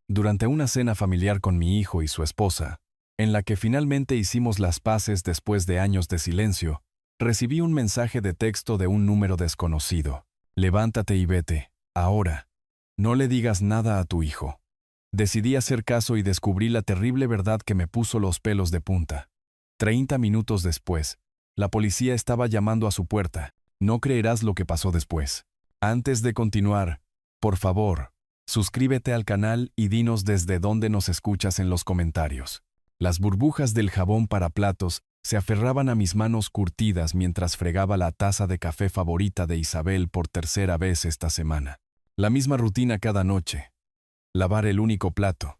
Durante una cena familiar con mi hijo y su esposa, en la que finalmente hicimos las paces después de años de silencio, recibí un mensaje de texto de un número desconocido. Levántate y vete, ahora. No le digas nada a tu hijo. Decidí hacer caso y descubrí la terrible verdad que me puso los pelos de punta. 30 minutos después, la policía estaba llamando a su puerta. No creerás lo que pasó después. Antes de continuar, por favor, suscríbete al canal y dinos desde dónde nos escuchas en los comentarios. Las burbujas del jabón para platos se aferraban a mis manos curtidas mientras fregaba la taza de café favorita de Isabel por tercera vez esta semana. La misma rutina cada noche. Lavar el único plato,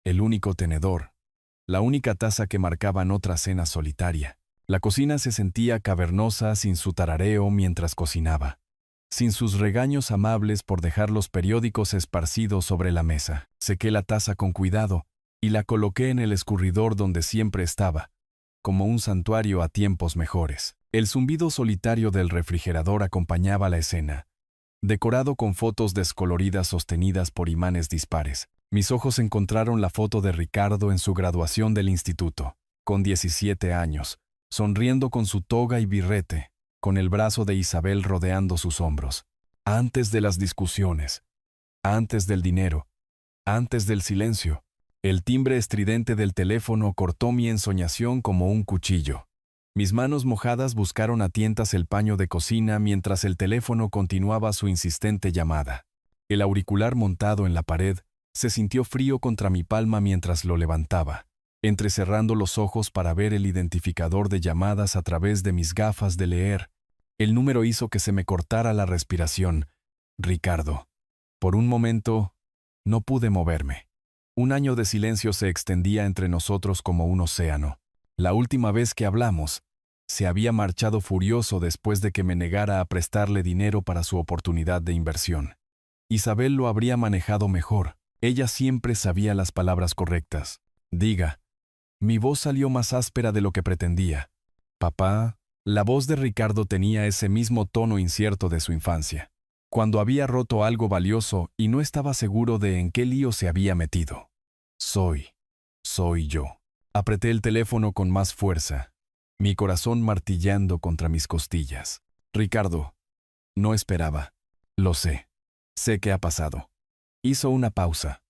el único tenedor, la única taza que marcaban otra cena solitaria. La cocina se sentía cavernosa sin su tarareo mientras cocinaba, sin sus regaños amables por dejar los periódicos esparcidos sobre la mesa. Sequé la taza con cuidado y la coloqué en el escurridor donde siempre estaba, como un santuario a tiempos mejores. El zumbido solitario del refrigerador acompañaba la escena, decorado con fotos descoloridas sostenidas por imanes dispares. Mis ojos encontraron la foto de Ricardo en su graduación del instituto, con 17 años, sonriendo con su toga y birrete, con el brazo de Isabel rodeando sus hombros. Antes de las discusiones, antes del dinero, antes del silencio, el timbre estridente del teléfono cortó mi ensoñación como un cuchillo. Mis manos mojadas buscaron a tientas el paño de cocina mientras el teléfono continuaba su insistente llamada. El auricular montado en la pared se sintió frío contra mi palma mientras lo levantaba, entrecerrando los ojos para ver el identificador de llamadas a través de mis gafas de leer. El número hizo que se me cortara la respiración. Ricardo. Por un momento, no pude moverme. Un año de silencio se extendía entre nosotros como un océano. La última vez que hablamos, se había marchado furioso después de que me negara a prestarle dinero para su oportunidad de inversión. Isabel lo habría manejado mejor. Ella siempre sabía las palabras correctas. Diga. Mi voz salió más áspera de lo que pretendía. Papá. La voz de Ricardo tenía ese mismo tono incierto de su infancia, cuando había roto algo valioso y no estaba seguro de en qué lío se había metido. Soy yo. Apreté el teléfono con más fuerza, mi corazón martillando contra mis costillas. Ricardo. No esperaba. Lo sé. Sé qué ha pasado. Hizo una pausa,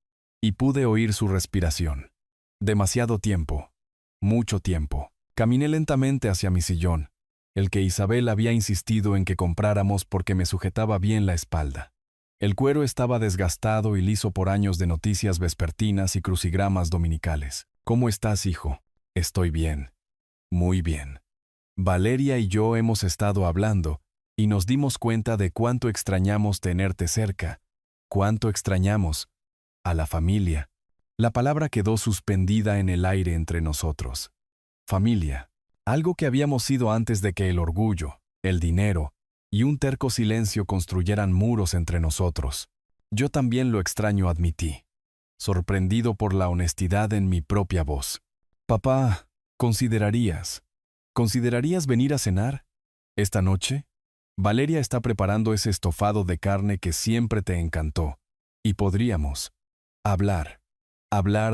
y pude oír su respiración. Demasiado tiempo. Mucho tiempo. Caminé lentamente hacia mi sillón, el que Isabel había insistido en que compráramos porque me sujetaba bien la espalda. El cuero estaba desgastado y liso por años de noticias vespertinas y crucigramas dominicales. ¿Cómo estás, hijo? Estoy bien. Muy bien. Valeria y yo hemos estado hablando y nos dimos cuenta de cuánto extrañamos tenerte cerca, cuánto extrañamos a la familia. La palabra quedó suspendida en el aire entre nosotros. Familia. Algo que habíamos sido antes de que el orgullo, el dinero y un terco silencio construyeran muros entre nosotros. Yo también lo extraño, admití, sorprendido por la honestidad en mi propia voz. Papá, ¿considerarías venir a cenar esta noche? Valeria está preparando ese estofado de carne que siempre te encantó, y podríamos hablar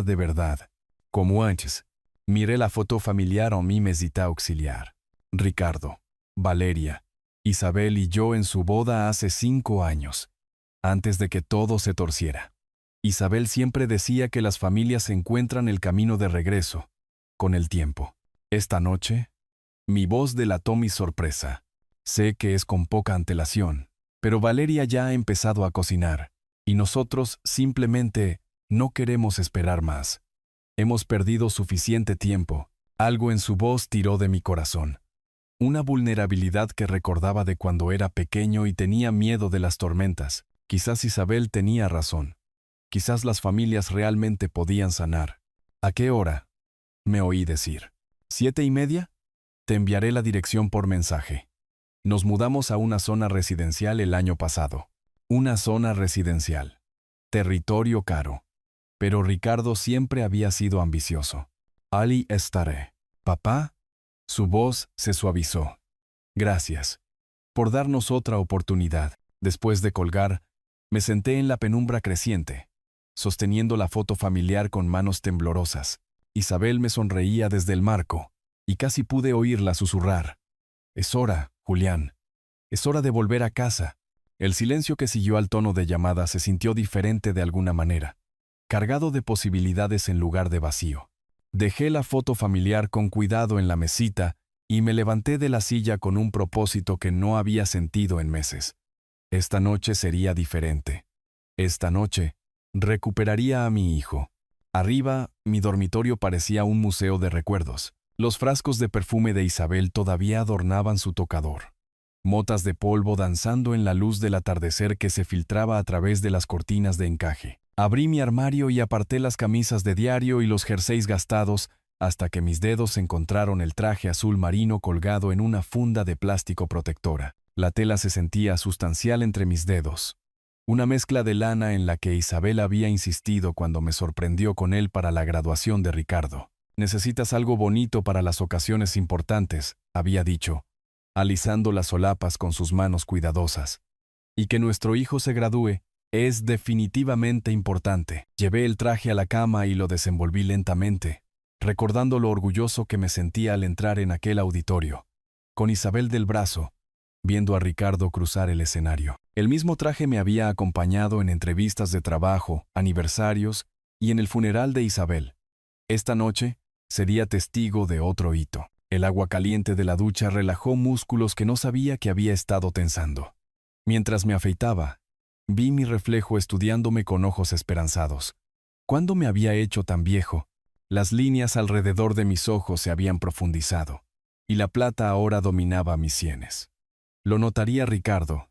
de verdad, como antes. Miré la foto familiar en mi mesita auxiliar. Ricardo, Valeria, Isabel y yo en su boda hace 5 años, antes de que todo se torciera. Isabel siempre decía que las familias encuentran el camino de regreso, con el tiempo. Esta noche, mi voz delató mi sorpresa. Sé que es con poca antelación, pero Valeria ya ha empezado a cocinar, y nosotros simplemente no queremos esperar más. Hemos perdido suficiente tiempo. Algo en su voz tiró de mi corazón. Una vulnerabilidad que recordaba de cuando era pequeño y tenía miedo de las tormentas. Quizás Isabel tenía razón. Quizás las familias realmente podían sanar. ¿A qué hora? Me oí decir. ¿7:30? Te enviaré la dirección por mensaje. Nos mudamos a una zona residencial el año pasado. Una zona residencial. Territorio caro. Pero Ricardo siempre había sido ambicioso. Allí estaré. Papá. Su voz se suavizó. Gracias por darnos otra oportunidad. Después de colgar, me senté en la penumbra creciente, sosteniendo la foto familiar con manos temblorosas. Isabel me sonreía desde el marco, y casi pude oírla susurrar. «Es hora, Julián. Es hora de volver a casa». El silencio que siguió al tono de llamada se sintió diferente de alguna manera, cargado de posibilidades en lugar de vacío. Dejé la foto familiar con cuidado en la mesita y me levanté de la silla con un propósito que no había sentido en meses. Esta noche sería diferente. Esta noche recuperaría a mi hijo. Arriba, mi dormitorio parecía un museo de recuerdos. Los frascos de perfume de Isabel todavía adornaban su tocador. Motas de polvo danzando en la luz del atardecer que se filtraba a través de las cortinas de encaje. Abrí mi armario y aparté las camisas de diario y los jerseys gastados hasta que mis dedos encontraron el traje azul marino colgado en una funda de plástico protectora. La tela se sentía sustancial entre mis dedos. Una mezcla de lana en la que Isabel había insistido cuando me sorprendió con él para la graduación de Ricardo. «Necesitas algo bonito para las ocasiones importantes», había dicho, alisando las solapas con sus manos cuidadosas. «Y que nuestro hijo se gradúe es definitivamente importante». Llevé el traje a la cama y lo desenvolví lentamente, recordando lo orgulloso que me sentía al entrar en aquel auditorio, con Isabel del brazo, viendo a Ricardo cruzar el escenario. El mismo traje me había acompañado en entrevistas de trabajo, aniversarios y en el funeral de Isabel. Esta noche sería testigo de otro hito. El agua caliente de la ducha relajó músculos que no sabía que había estado tensando. Mientras me afeitaba, vi mi reflejo estudiándome con ojos esperanzados. ¿Cuándo me había hecho tan viejo? Las líneas alrededor de mis ojos se habían profundizado, y la plata ahora dominaba mis sienes. ¿Lo notaría Ricardo?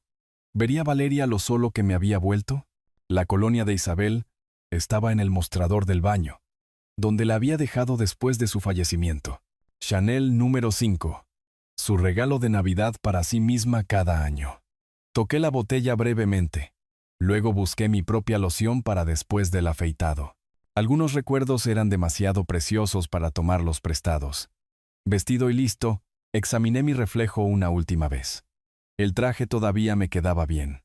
¿Vería Valeria lo solo que me había vuelto? La colonia de Isabel estaba en el mostrador del baño, donde la había dejado después de su fallecimiento. Chanel número 5. Su regalo de Navidad para sí misma cada año. Toqué la botella brevemente. Luego busqué mi propia loción para después del afeitado. Algunos recuerdos eran demasiado preciosos para tomarlos prestados. Vestido y listo, examiné mi reflejo una última vez. El traje todavía me quedaba bien,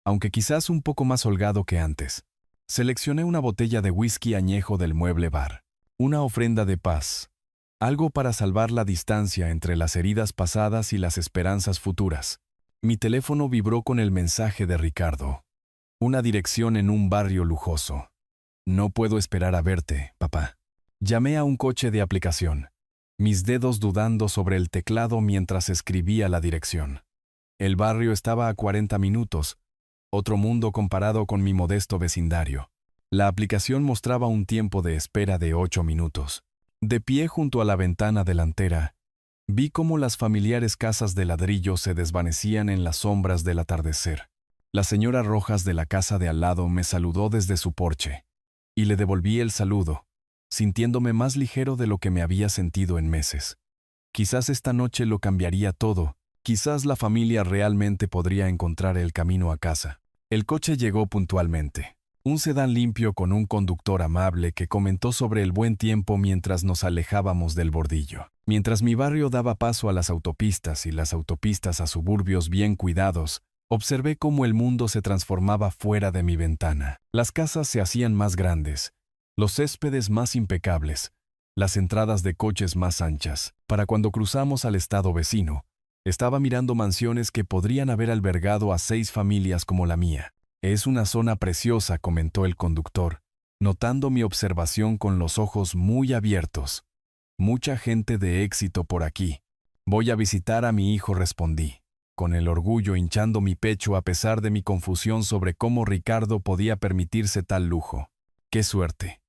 aunque quizás un poco más holgado que antes. Seleccioné una botella de whisky añejo del mueble bar. Una ofrenda de paz. Algo para salvar la distancia entre las heridas pasadas y las esperanzas futuras. Mi teléfono vibró con el mensaje de Ricardo. Una dirección en un barrio lujoso. «No puedo esperar a verte, papá». Llamé a un coche de aplicación, mis dedos dudando sobre el teclado mientras escribía la dirección. El barrio estaba a 40 minutos, otro mundo comparado con mi modesto vecindario. La aplicación mostraba un tiempo de espera de 8 minutos. De pie junto a la ventana delantera, vi cómo las familiares casas de ladrillo se desvanecían en las sombras del atardecer. La señora Rojas de la casa de al lado me saludó desde su porche, y le devolví el saludo, sintiéndome más ligero de lo que me había sentido en meses. Quizás esta noche lo cambiaría todo, quizás la familia realmente podría encontrar el camino a casa. El coche llegó puntualmente. Un sedán limpio con un conductor amable que comentó sobre el buen tiempo mientras nos alejábamos del bordillo. Mientras mi barrio daba paso a las autopistas y las autopistas a suburbios bien cuidados, observé cómo el mundo se transformaba fuera de mi ventana. Las casas se hacían más grandes, los céspedes más impecables, las entradas de coches más anchas. Para cuando cruzamos al estado vecino, estaba mirando mansiones que podrían haber albergado a 6 familias como la mía. «Es una zona preciosa», comentó el conductor, notando mi observación con los ojos muy abiertos. «Mucha gente de éxito por aquí». «Voy a visitar a mi hijo», respondí, con el orgullo hinchando mi pecho a pesar de mi confusión sobre cómo Ricardo podía permitirse tal lujo. «Qué suerte.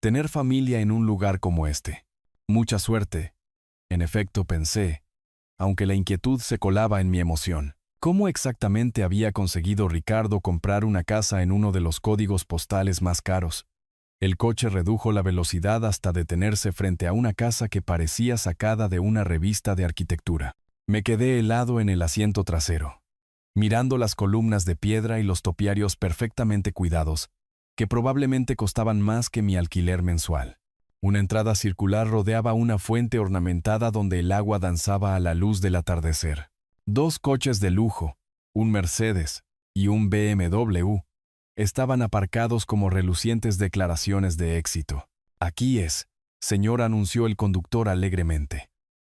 Tener familia en un lugar como este. Mucha suerte». En efecto, pensé, aunque la inquietud se colaba en mi emoción. ¿Cómo exactamente había conseguido Ricardo comprar una casa en uno de los códigos postales más caros? El coche redujo la velocidad hasta detenerse frente a una casa que parecía sacada de una revista de arquitectura. Me quedé helado en el asiento trasero, mirando las columnas de piedra y los topiarios perfectamente cuidados, que probablemente costaban más que mi alquiler mensual. Una entrada circular rodeaba una fuente ornamentada donde el agua danzaba a la luz del atardecer. 2 coches de lujo, un Mercedes y un BMW, estaban aparcados como relucientes declaraciones de éxito. «Aquí es», señor, anunció el conductor alegremente.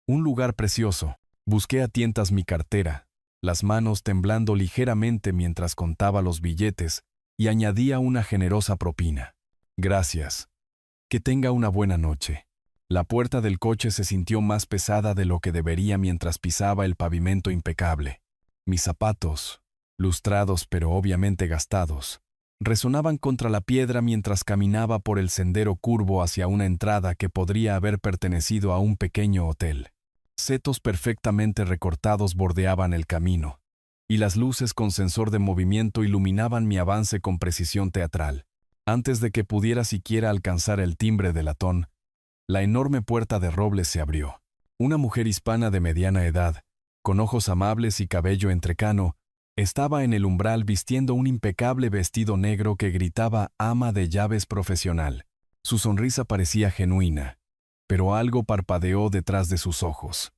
«Un lugar precioso». Busqué a tientas mi cartera, las manos temblando ligeramente mientras contaba los billetes, y añadía una generosa propina. «Gracias. Que tenga una buena noche». La puerta del coche se sintió más pesada de lo que debería mientras pisaba el pavimento impecable. Mis zapatos, lustrados pero obviamente gastados, resonaban contra la piedra mientras caminaba por el sendero curvo hacia una entrada que podría haber pertenecido a un pequeño hotel. Setos perfectamente recortados bordeaban el camino, y las luces con sensor de movimiento iluminaban mi avance con precisión teatral. Antes de que pudiera siquiera alcanzar el timbre de latón, la enorme puerta de roble se abrió. Una mujer hispana de mediana edad, con ojos amables y cabello entrecano, estaba en el umbral vistiendo un impecable vestido negro que gritaba ama de llaves profesional. Su sonrisa parecía genuina, pero algo parpadeó detrás de sus ojos.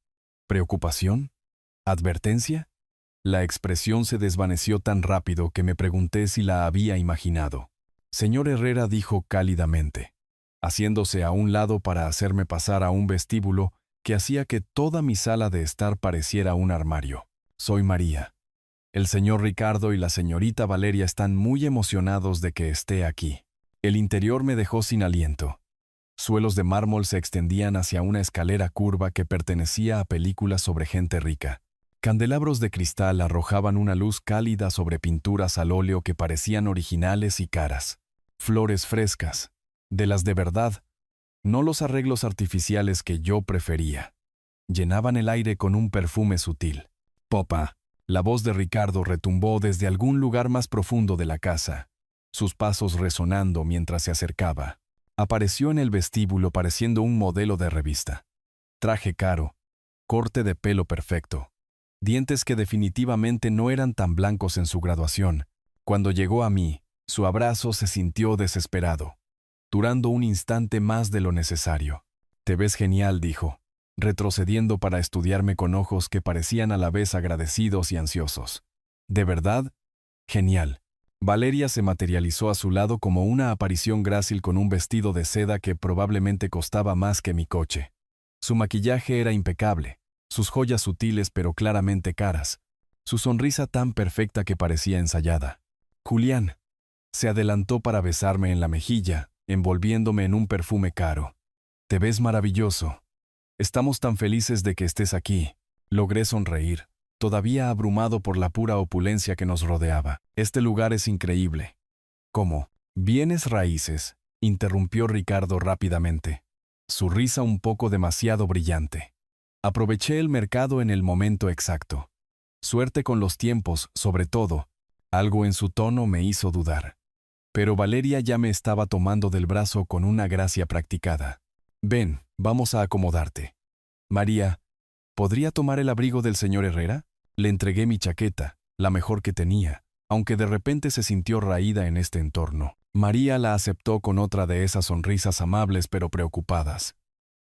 ¿Preocupación? ¿Advertencia? La expresión se desvaneció tan rápido que me pregunté si la había imaginado. «Señor Herrera», dijo cálidamente, haciéndose a un lado para hacerme pasar a un vestíbulo que hacía que toda mi sala de estar pareciera un armario. «Soy María. El señor Ricardo y la señorita Valeria están muy emocionados de que esté aquí». El interior me dejó sin aliento. Suelos de mármol se extendían hacia una escalera curva que pertenecía a películas sobre gente rica. Candelabros de cristal arrojaban una luz cálida sobre pinturas al óleo que parecían originales y caras. Flores frescas, de las de verdad, no los arreglos artificiales que yo prefería. Llenaban el aire con un perfume sutil. «Popa», la voz de Ricardo retumbó desde algún lugar más profundo de la casa, sus pasos resonando mientras se acercaba. Apareció en el vestíbulo pareciendo un modelo de revista. Traje caro, corte de pelo perfecto, dientes que definitivamente no eran tan blancos en su graduación. Cuando llegó a mí, su abrazo se sintió desesperado, durando un instante más de lo necesario. «Te ves genial», dijo, retrocediendo para estudiarme con ojos que parecían a la vez agradecidos y ansiosos. «¿De verdad? Genial». Valeria se materializó a su lado como una aparición grácil con un vestido de seda que probablemente costaba más que mi coche. Su maquillaje era impecable, sus joyas sutiles pero claramente caras, su sonrisa tan perfecta que parecía ensayada. «Julián», se adelantó para besarme en la mejilla, envolviéndome en un perfume caro. «Te ves maravilloso. Estamos tan felices de que estés aquí». Logré sonreír, todavía abrumado por la pura opulencia que nos rodeaba. «Este lugar es increíble». «¿Cómo? ¿Bienes raíces?», interrumpió Ricardo rápidamente, su risa un poco demasiado brillante. Aproveché el mercado en el momento exacto. Suerte con los tiempos, sobre todo. Algo en su tono me hizo dudar. Pero Valeria ya me estaba tomando del brazo con una gracia practicada. «Ven, vamos a acomodarte». «María, ¿podría tomar el abrigo del señor Herrera?». Le entregué mi chaqueta, la mejor que tenía, aunque de repente se sintió raída en este entorno. María la aceptó con otra de esas sonrisas amables pero preocupadas,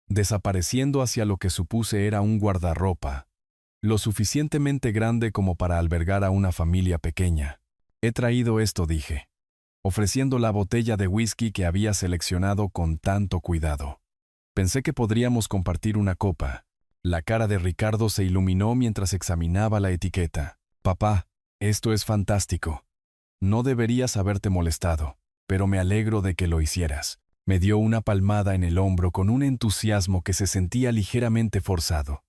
desapareciendo hacia lo que supuse era un guardarropa, lo suficientemente grande como para albergar a una familia pequeña. «He traído esto», dije, ofreciendo la botella de whisky que había seleccionado con tanto cuidado. «Pensé que podríamos compartir una copa». La cara de Ricardo se iluminó mientras examinaba la etiqueta. «Papá, esto es fantástico. No deberías haberte molestado, pero me alegro de que lo hicieras». Me dio una palmada en el hombro con un entusiasmo que se sentía ligeramente forzado.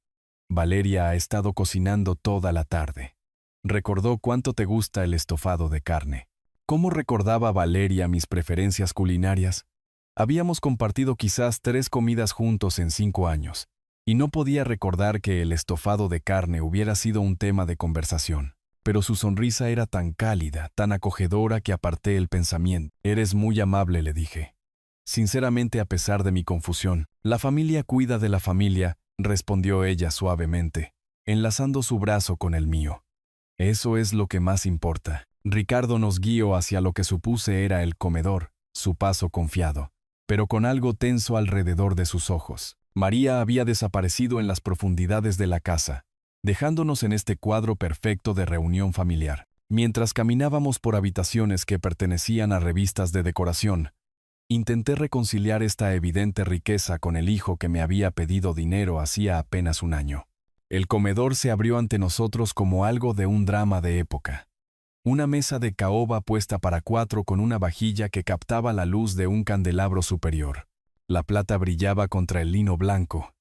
«Valeria ha estado cocinando toda la tarde». Recordó cuánto te gusta el estofado de carne. ¿Cómo recordaba Valeria mis preferencias culinarias? Habíamos compartido quizás 3 comidas juntos en 5 años, y no podía recordar que el estofado de carne hubiera sido un tema de conversación. Pero su sonrisa era tan cálida, tan acogedora que aparté el pensamiento. «Eres muy amable», le dije. Sinceramente, a pesar de mi confusión. «La familia cuida de la familia», respondió ella suavemente, enlazando su brazo con el mío. «Eso es lo que más importa». Ricardo nos guió hacia lo que supuse era el comedor, su paso confiado, pero con algo tenso alrededor de sus ojos. María había desaparecido en las profundidades de la casa, dejándonos en este cuadro perfecto de reunión familiar. Mientras caminábamos por habitaciones que pertenecían a revistas de decoración, intenté reconciliar esta evidente riqueza con el hijo que me había pedido dinero hacía apenas un año. El comedor se abrió ante nosotros como algo de un drama de época. Una mesa de caoba puesta para 4 con una vajilla que captaba la luz de un candelabro superior. La plata brillaba contra el lino blanco,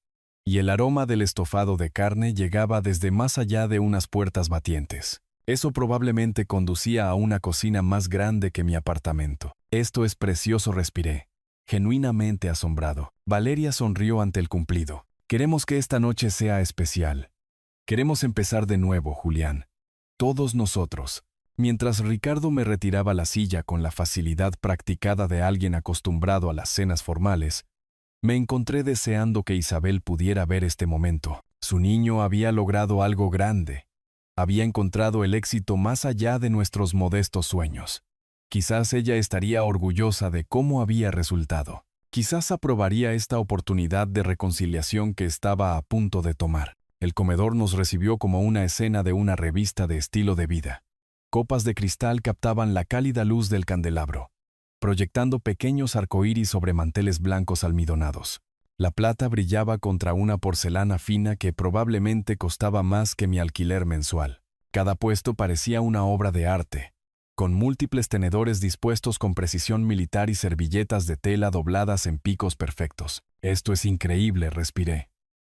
y el aroma del estofado de carne llegaba desde más allá de unas puertas batientes. Eso probablemente conducía a una cocina más grande que mi apartamento. «Esto es precioso», respiré, genuinamente asombrado. Valeria sonrió ante el cumplido. «Queremos que esta noche sea especial. Queremos empezar de nuevo, Julián. Todos nosotros». Mientras Ricardo me retiraba la silla con la facilidad practicada de alguien acostumbrado a las cenas formales, me encontré deseando que Isabel pudiera ver este momento. Su niño había logrado algo grande. Había encontrado el éxito más allá de nuestros modestos sueños. Quizás ella estaría orgullosa de cómo había resultado. Quizás aprobaría esta oportunidad de reconciliación que estaba a punto de tomar. El comedor nos recibió como una escena de una revista de estilo de vida. Copas de cristal captaban la cálida luz del candelabro, proyectando pequeños arcoíris sobre manteles blancos almidonados. La plata brillaba contra una porcelana fina que probablemente costaba más que mi alquiler mensual. Cada puesto parecía una obra de arte, con múltiples tenedores dispuestos con precisión militar y servilletas de tela dobladas en picos perfectos. «Esto es increíble», respiré,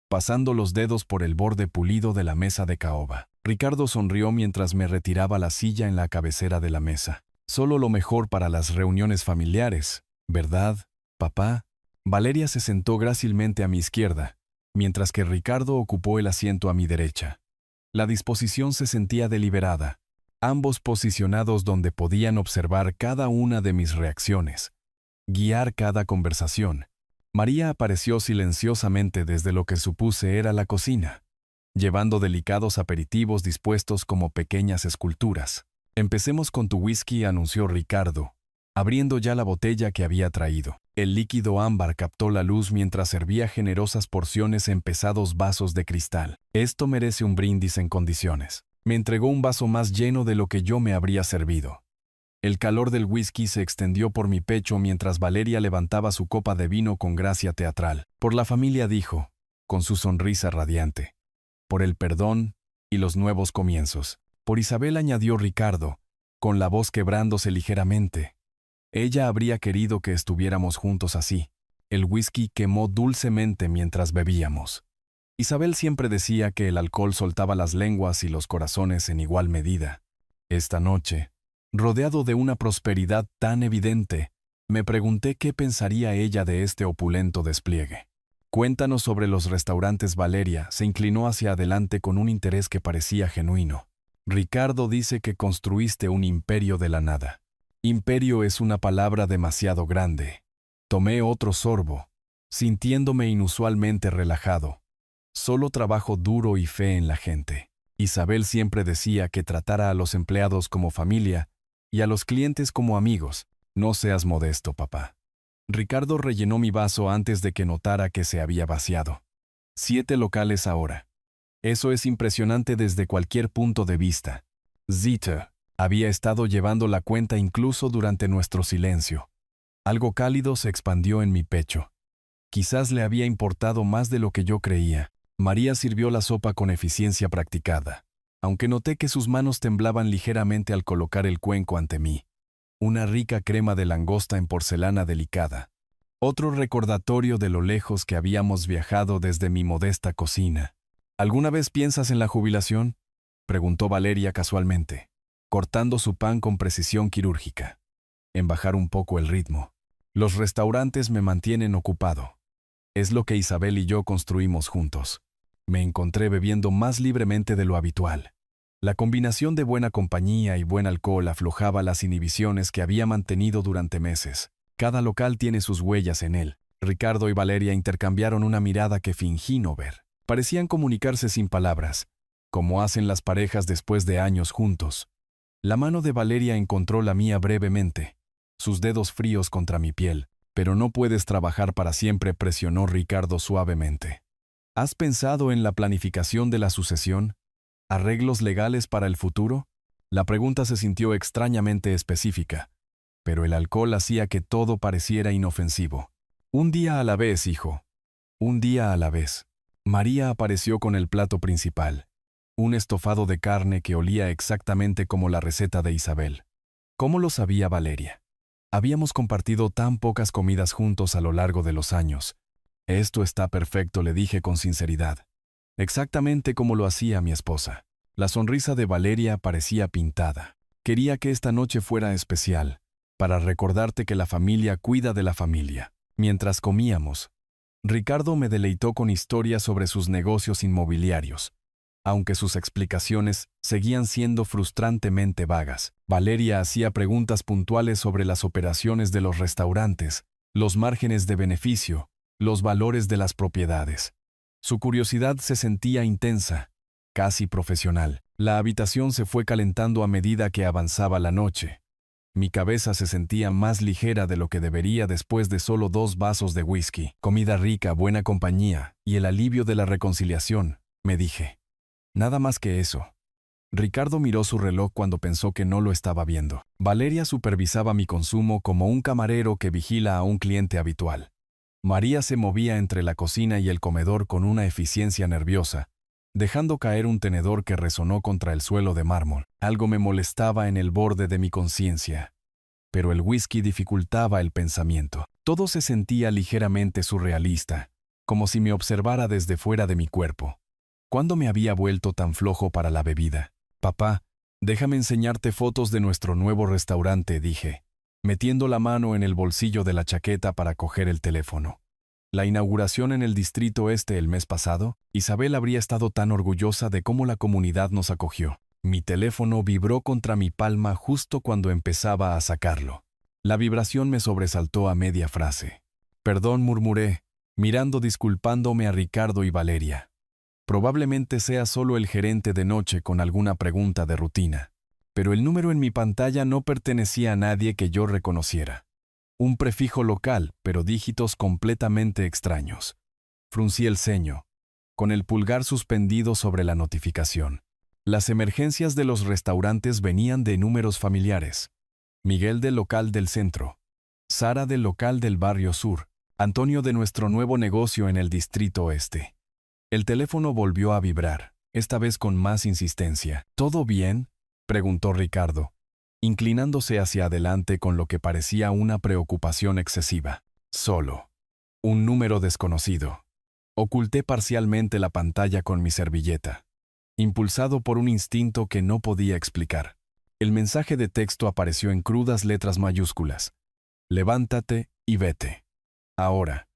pasando los dedos por el borde pulido de la mesa de caoba. Ricardo sonrió mientras me retiraba la silla en la cabecera de la mesa. «Solo lo mejor para las reuniones familiares, ¿verdad, papá?» Valeria se sentó grácilmente a mi izquierda, mientras que Ricardo ocupó el asiento a mi derecha. La disposición se sentía deliberada, ambos posicionados donde podían observar cada una de mis reacciones, guiar cada conversación. María apareció silenciosamente desde lo que supuse era la cocina, llevando delicados aperitivos dispuestos como pequeñas esculturas. «Empecemos con tu whisky», anunció Ricardo, abriendo ya la botella que había traído. El líquido ámbar captó la luz mientras servía generosas porciones en pesados vasos de cristal. «Esto merece un brindis en condiciones». Me entregó un vaso más lleno de lo que yo me habría servido. El calor del whisky se extendió por mi pecho mientras Valeria levantaba su copa de vino con gracia teatral. «Por la familia», dijo, con su sonrisa radiante. «Por el perdón y los nuevos comienzos». «Por Isabel», añadió Ricardo, con la voz quebrándose ligeramente. Ella habría querido que estuviéramos juntos así. El whisky quemó dulcemente mientras bebíamos. Isabel siempre decía que el alcohol soltaba las lenguas y los corazones en igual medida. Esta noche, rodeado de una prosperidad tan evidente, me pregunté qué pensaría ella de este opulento despliegue. «Cuéntanos sobre los restaurantes». Valeria se inclinó hacia adelante con un interés que parecía genuino. «Ricardo dice que construiste un imperio de la nada». «Imperio es una palabra demasiado grande». Tomé otro sorbo, sintiéndome inusualmente relajado. «Solo trabajo duro y fe en la gente». Isabel siempre decía que tratara a los empleados como familia y a los clientes como amigos. «No seas modesto, papá». Ricardo rellenó mi vaso antes de que notara que se había vaciado. 7 locales ahora. Eso es impresionante desde cualquier punto de vista. Zita había estado llevando la cuenta incluso durante nuestro silencio. Algo cálido se expandió en mi pecho. Quizás le había importado más de lo que yo creía. María sirvió la sopa con eficiencia practicada, aunque noté que sus manos temblaban ligeramente al colocar el cuenco ante mí. Una rica crema de langosta en porcelana delicada. Otro recordatorio de lo lejos que habíamos viajado desde mi modesta cocina. «¿Alguna vez piensas en la jubilación?», preguntó Valeria casualmente, cortando su pan con precisión quirúrgica. «En bajar un poco el ritmo. Los restaurantes me mantienen ocupado. Es lo que Isabel y yo construimos juntos». Me encontré bebiendo más libremente de lo habitual. La combinación de buena compañía y buen alcohol aflojaba las inhibiciones que había mantenido durante meses. Cada local tiene sus huellas en él. Ricardo y Valeria intercambiaron una mirada que fingí no ver. Parecían comunicarse sin palabras, como hacen las parejas después de años juntos. La mano de Valeria encontró la mía brevemente, sus dedos fríos contra mi piel. «Pero no puedes trabajar para siempre», presionó Ricardo suavemente. «¿Has pensado en la planificación de la sucesión? ¿Arreglos legales para el futuro?» La pregunta se sintió extrañamente específica, pero el alcohol hacía que todo pareciera inofensivo. Un día a la vez, hijo. Un día a la vez. María apareció con el plato principal, un estofado de carne que olía exactamente como la receta de Isabel. ¿Cómo lo sabía Valeria? Habíamos compartido tan pocas comidas juntos a lo largo de los años. Esto está perfecto, le dije con sinceridad. Exactamente como lo hacía mi esposa. La sonrisa de Valeria parecía pintada. Quería que esta noche fuera especial, para recordarte que la familia cuida de la familia. Mientras comíamos, Ricardo me deleitó con historias sobre sus negocios inmobiliarios, aunque sus explicaciones seguían siendo frustrantemente vagas. Valeria hacía preguntas puntuales sobre las operaciones de los restaurantes, los márgenes de beneficio, los valores de las propiedades. Su curiosidad se sentía intensa, casi profesional. La habitación se fue calentando a medida que avanzaba la noche. Mi cabeza se sentía más ligera de lo que debería después de solo 2 vasos de whisky. Comida rica, buena compañía y el alivio de la reconciliación, me dije. Nada más que eso. Ricardo miró su reloj cuando pensó que no lo estaba viendo. Valeria supervisaba mi consumo como un camarero que vigila a un cliente habitual. María se movía entre la cocina y el comedor con una eficiencia nerviosa, dejando caer un tenedor que resonó contra el suelo de mármol. Algo me molestaba en el borde de mi conciencia, pero el whisky dificultaba el pensamiento. Todo se sentía ligeramente surrealista, como si me observara desde fuera de mi cuerpo. ¿Cuándo me había vuelto tan flojo para la bebida? Papá, déjame enseñarte fotos de nuestro nuevo restaurante, dije, metiendo la mano en el bolsillo de la chaqueta para coger el teléfono. La inauguración en el Distrito Este el mes pasado, Isabel habría estado tan orgullosa de cómo la comunidad nos acogió. Mi teléfono vibró contra mi palma justo cuando empezaba a sacarlo. La vibración me sobresaltó a media frase. Perdón, murmuré, mirando disculpándome a Ricardo y Valeria. Probablemente sea solo el gerente de noche con alguna pregunta de rutina. Pero el número en mi pantalla no pertenecía a nadie que yo reconociera. Un prefijo local, pero dígitos completamente extraños. Fruncí el ceño, con el pulgar suspendido sobre la notificación. Las emergencias de los restaurantes venían de números familiares. Miguel del local del centro, Sara del local del barrio sur, Antonio de nuestro nuevo negocio en el Distrito Oeste. El teléfono volvió a vibrar, esta vez con más insistencia. ¿Todo bien?, preguntó Ricardo, inclinándose hacia adelante con lo que parecía una preocupación excesiva. Solo. Un número desconocido. Oculté parcialmente la pantalla con mi servilleta, impulsado por un instinto que no podía explicar. El mensaje de texto apareció en crudas letras mayúsculas. Levántate y vete. Ahora.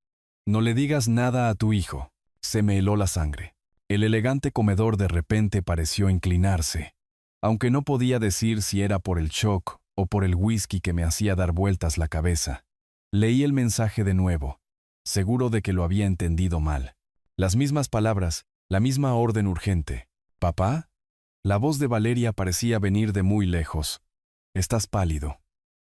No le digas nada a tu hijo. Se me heló la sangre. El elegante comedor de repente pareció inclinarse, aunque no podía decir si era por el shock o por el whisky que me hacía dar vueltas la cabeza. Leí el mensaje de nuevo, seguro de que lo había entendido mal. Las mismas palabras, la misma orden urgente. ¿Papá? La voz de Valeria parecía venir de muy lejos. Estás pálido.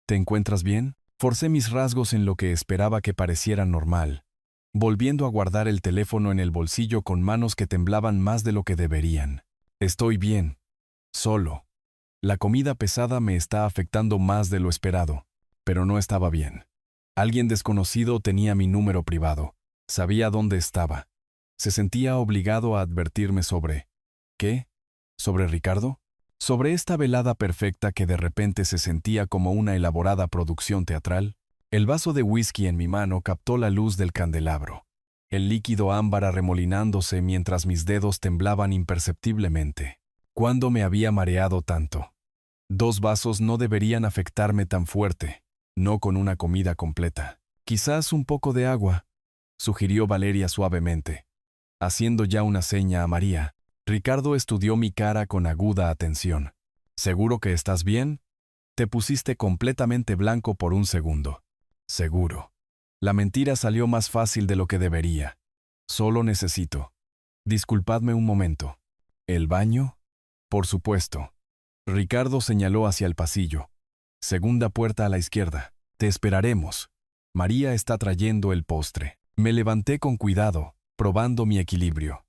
¿Te encuentras bien? Forcé mis rasgos en lo que esperaba que pareciera normal, volviendo a guardar el teléfono en el bolsillo con manos que temblaban más de lo que deberían. Estoy bien. Solo. La comida pesada me está afectando más de lo esperado, pero no estaba bien. Alguien desconocido tenía mi número privado. Sabía dónde estaba. Se sentía obligado a advertirme sobre... ¿Qué? ¿Sobre Ricardo? Sobre esta velada perfecta que de repente se sentía como una elaborada producción teatral. El vaso de whisky en mi mano captó la luz del candelabro, el líquido ámbar arremolinándose mientras mis dedos temblaban imperceptiblemente. ¿Cuándo me había mareado tanto? 2 vasos no deberían afectarme tan fuerte, no con una comida completa. Quizás un poco de agua, sugirió Valeria suavemente. Haciendo ya una seña a María, Ricardo estudió mi cara con aguda atención. ¿Seguro que estás bien? Te pusiste completamente blanco por un segundo. Seguro. La mentira salió más fácil de lo que debería. Solo necesito. Disculpadme un momento. ¿El baño? Por supuesto. Ricardo señaló hacia el pasillo. Segunda puerta a la izquierda. Te esperaremos. María está trayendo el postre. Me levanté con cuidado, probando mi equilibrio.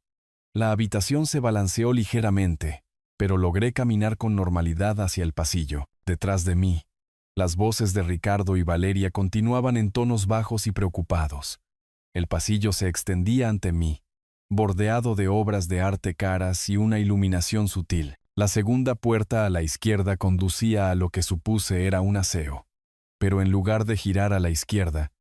La habitación se balanceó ligeramente, pero logré caminar con normalidad hacia el pasillo. Detrás de mí, las voces de Ricardo y Valeria continuaban en tonos bajos y preocupados. El pasillo se extendía ante mí, bordeado de obras de arte caras y una iluminación sutil. La segunda puerta a la izquierda conducía a lo que supuse era un aseo. Pero en lugar de girar a la izquierda,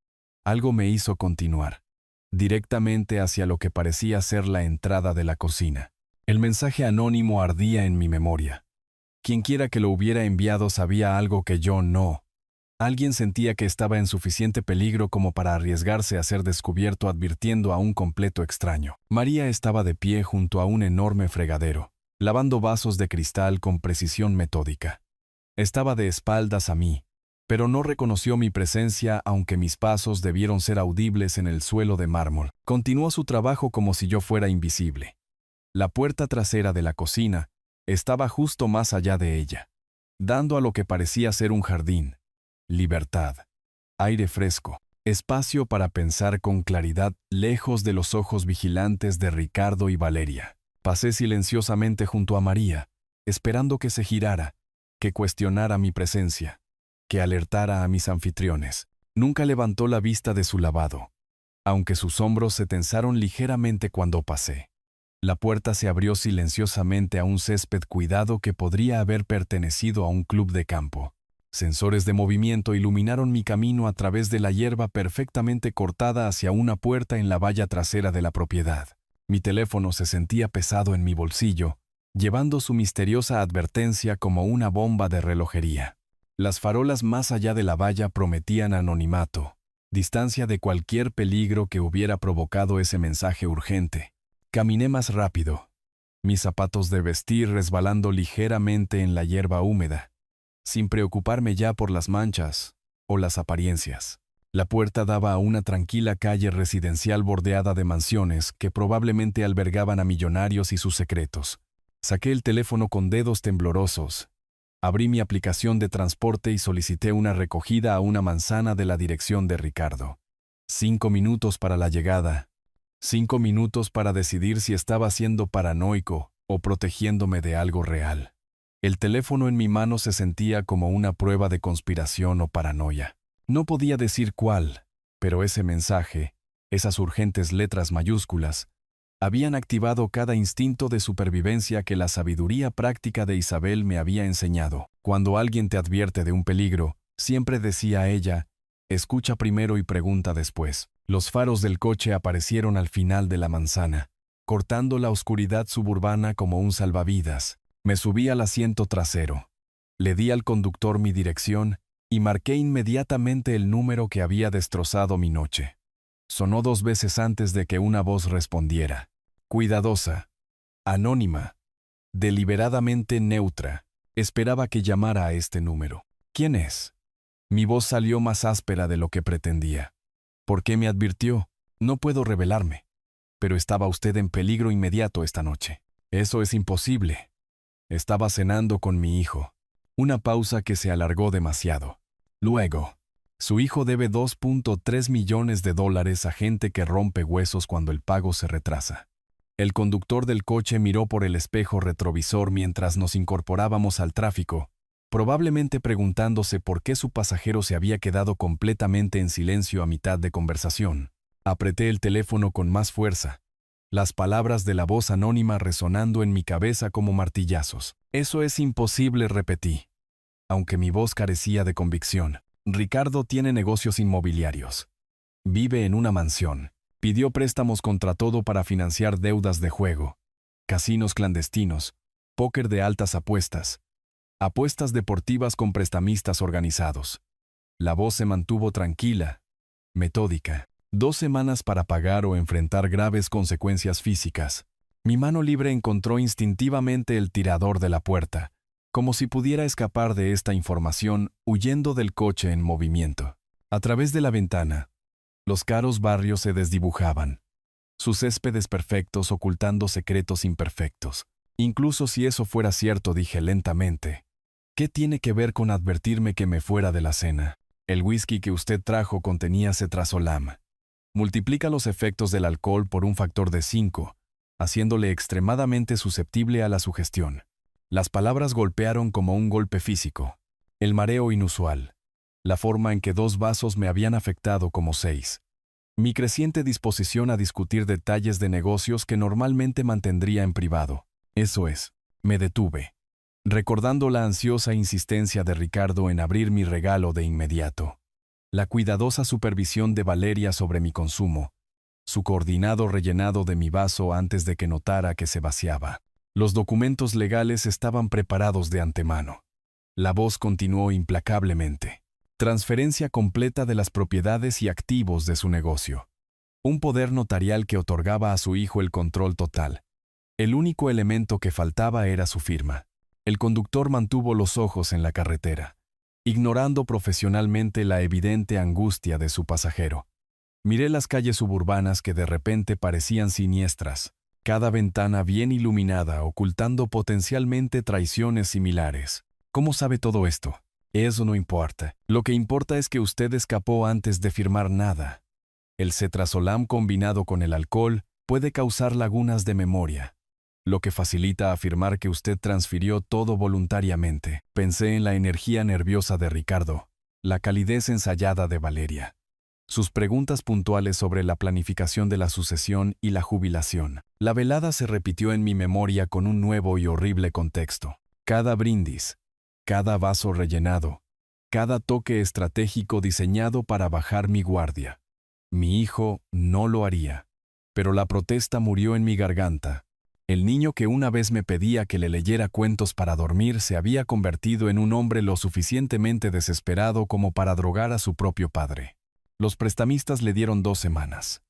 algo me hizo continuar, directamente hacia lo que parecía ser la entrada de la cocina. El mensaje anónimo ardía en mi memoria. Quienquiera que lo hubiera enviado sabía algo que yo no. Alguien sentía que estaba en suficiente peligro como para arriesgarse a ser descubierto advirtiendo a un completo extraño. María estaba de pie junto a un enorme fregadero, lavando vasos de cristal con precisión metódica. Estaba de espaldas a mí, pero no reconoció mi presencia aunque mis pasos debieron ser audibles en el suelo de mármol. Continuó su trabajo como si yo fuera invisible. La puerta trasera de la cocina estaba justo más allá de ella, dando a lo que parecía ser un jardín. Libertad, aire fresco, espacio para pensar con claridad lejos de los ojos vigilantes de Ricardo y Valeria. Pasé silenciosamente junto a María, esperando que se girara, que cuestionara mi presencia, que alertara a mis anfitriones. Nunca levantó la vista de su lavado, aunque sus hombros se tensaron ligeramente cuando pasé. La puerta se abrió silenciosamente a un césped cuidado que podría haber pertenecido a un club de campo. Sensores de movimiento iluminaron mi camino a través de la hierba perfectamente cortada hacia una puerta en la valla trasera de la propiedad. Mi teléfono se sentía pesado en mi bolsillo, llevando su misteriosa advertencia como una bomba de relojería. Las farolas más allá de la valla prometían anonimato, distancia de cualquier peligro que hubiera provocado ese mensaje urgente. Caminé más rápido, mis zapatos de vestir resbalando ligeramente en la hierba húmeda, sin preocuparme ya por las manchas o las apariencias. La puerta daba a una tranquila calle residencial bordeada de mansiones que probablemente albergaban a millonarios y sus secretos. Saqué el teléfono con dedos temblorosos, abrí mi aplicación de transporte y solicité una recogida a una manzana de la dirección de Ricardo. 5 minutos para la llegada, 5 minutos para decidir si estaba siendo paranoico o protegiéndome de algo real. El teléfono en mi mano se sentía como una prueba de conspiración o paranoia. No podía decir cuál, pero ese mensaje, esas urgentes letras mayúsculas, habían activado cada instinto de supervivencia que la sabiduría práctica de Isabel me había enseñado. Cuando alguien te advierte de un peligro, siempre decía ella, escucha primero y pregunta después. Los faros del coche aparecieron al final de la manzana, cortando la oscuridad suburbana como un salvavidas. Me subí al asiento trasero. Le di al conductor mi dirección y marqué inmediatamente el número que había destrozado mi noche. Sonó 2 veces antes de que una voz respondiera. Cuidadosa, anónima, deliberadamente neutra. Esperaba que llamara a este número. ¿Quién es? Mi voz salió más áspera de lo que pretendía. ¿Por qué me advirtió? No puedo revelarme. Pero estaba usted en peligro inmediato esta noche. Eso es imposible. Estaba cenando con mi hijo. Una pausa que se alargó demasiado. Luego, su hijo debe $2.3 millones a gente que rompe huesos cuando el pago se retrasa. El conductor del coche miró por el espejo retrovisor mientras nos incorporábamos al tráfico, probablemente preguntándose por qué su pasajero se había quedado completamente en silencio a mitad de conversación. Apreté el teléfono con más fuerza, las palabras de la voz anónima resonando en mi cabeza como martillazos. Eso es imposible, repetí, aunque mi voz carecía de convicción. Ricardo tiene negocios inmobiliarios. Vive en una mansión. Pidió préstamos contra todo para financiar deudas de juego, casinos clandestinos, póker de altas apuestas, apuestas deportivas con prestamistas organizados. La voz se mantuvo tranquila, metódica. 2 semanas para pagar o enfrentar graves consecuencias físicas. Mi mano libre encontró instintivamente el tirador de la puerta, como si pudiera escapar de esta información huyendo del coche en movimiento. A través de la ventana, los caros barrios se desdibujaban, sus céspedes perfectos ocultando secretos imperfectos. Incluso si eso fuera cierto, dije lentamente, ¿qué tiene que ver con advertirme que me fuera de la cena? El whisky que usted trajo contenía cetrazolam. Multiplica los efectos del alcohol por un factor de 5, haciéndole extremadamente susceptible a la sugestión. Las palabras golpearon como un golpe físico. El mareo inusual. La forma en que 2 vasos me habían afectado como 6. Mi creciente disposición a discutir detalles de negocios que normalmente mantendría en privado. Eso es, me detuve, recordando la ansiosa insistencia de Ricardo en abrir mi regalo de inmediato. La cuidadosa supervisión de Valeria sobre mi consumo. Su coordinado rellenado de mi vaso antes de que notara que se vaciaba. Los documentos legales estaban preparados de antemano. La voz continuó implacablemente. Transferencia completa de las propiedades y activos de su negocio. Un poder notarial que otorgaba a su hijo el control total. El único elemento que faltaba era su firma. El conductor mantuvo los ojos en la carretera, ignorando profesionalmente la evidente angustia de su pasajero. Miré las calles suburbanas que de repente parecían siniestras, cada ventana bien iluminada ocultando potencialmente traiciones similares. ¿Cómo sabe todo esto? Eso no importa. Lo que importa es que usted escapó antes de firmar nada. El cetrazolam combinado con el alcohol puede causar lagunas de memoria, lo que facilita afirmar que usted transfirió todo voluntariamente. Pensé en la energía nerviosa de Ricardo, la calidez ensayada de Valeria, sus preguntas puntuales sobre la planificación de la sucesión y la jubilación. La velada se repitió en mi memoria con un nuevo y horrible contexto. Cada brindis, cada vaso rellenado, cada toque estratégico diseñado para bajar mi guardia. Mi hijo no lo haría, pero la protesta murió en mi garganta. El niño que una vez me pedía que le leyera cuentos para dormir se había convertido en un hombre lo suficientemente desesperado como para drogar a su propio padre. Los prestamistas le dieron 2 semanas.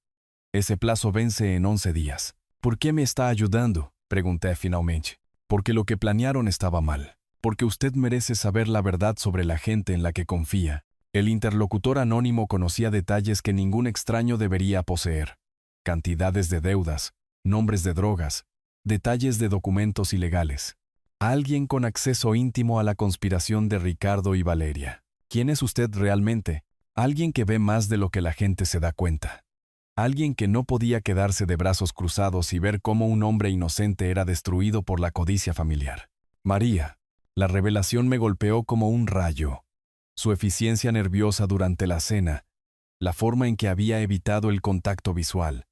Ese plazo vence en 11 días. ¿Por qué me está ayudando?, pregunté finalmente. Porque lo que planearon estaba mal. Porque usted merece saber la verdad sobre la gente en la que confía. El interlocutor anónimo conocía detalles que ningún extraño debería poseer. Cantidades de deudas, nombres de drogas, detalles de documentos ilegales. Alguien con acceso íntimo a la conspiración de Ricardo y Valeria. ¿Quién es usted realmente? Alguien que ve más de lo que la gente se da cuenta. Alguien que no podía quedarse de brazos cruzados y ver cómo un hombre inocente era destruido por la codicia familiar. María. La revelación me golpeó como un rayo. Su eficiencia nerviosa durante la cena, la forma en que había evitado el contacto visual,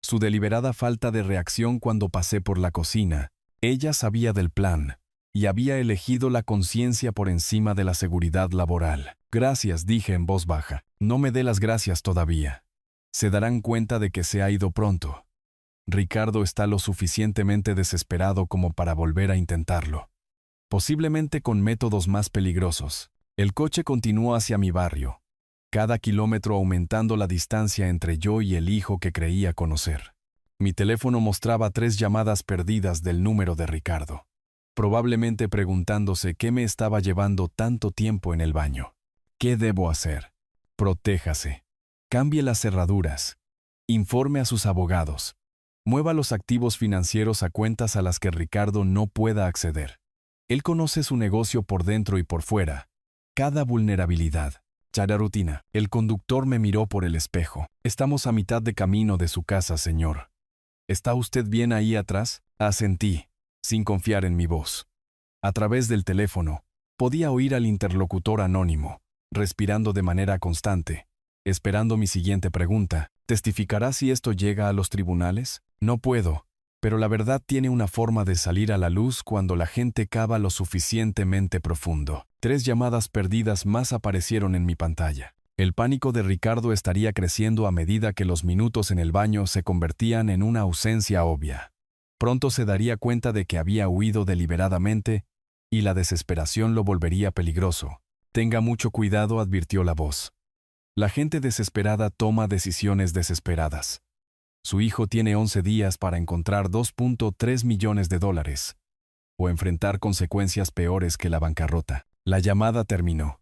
su deliberada falta de reacción cuando pasé por la cocina. Ella sabía del plan y había elegido la conciencia por encima de la seguridad laboral. Gracias, dije en voz baja. No me dé las gracias todavía. Se darán cuenta de que se ha ido pronto. Ricardo está lo suficientemente desesperado como para volver a intentarlo. Posiblemente con métodos más peligrosos. El coche continuó hacia mi barrio, cada kilómetro aumentando la distancia entre yo y el hijo que creía conocer. Mi teléfono mostraba 3 llamadas perdidas del número de Ricardo, probablemente preguntándose qué me estaba llevando tanto tiempo en el baño. ¿Qué debo hacer? Protéjase. Cambie las cerraduras. Informe a sus abogados. Mueva los activos financieros a cuentas a las que Ricardo no pueda acceder. Él conoce su negocio por dentro y por fuera. Cada vulnerabilidad. Rutina. El conductor me miró por el espejo. Estamos a mitad de camino de su casa, señor. ¿Está usted bien ahí atrás? Asentí, sin confiar en mi voz. A través del teléfono, podía oír al interlocutor anónimo, respirando de manera constante, esperando mi siguiente pregunta. ¿Testificará si esto llega a los tribunales? No puedo, pero la verdad tiene una forma de salir a la luz cuando la gente cava lo suficientemente profundo. 3 llamadas perdidas más aparecieron en mi pantalla. El pánico de Ricardo estaría creciendo a medida que los minutos en el baño se convertían en una ausencia obvia. Pronto se daría cuenta de que había huido deliberadamente y la desesperación lo volvería peligroso. Tenga mucho cuidado, advirtió la voz. La gente desesperada toma decisiones desesperadas. Su hijo tiene 11 días para encontrar $2.3 millones o enfrentar consecuencias peores que la bancarrota. La llamada terminó,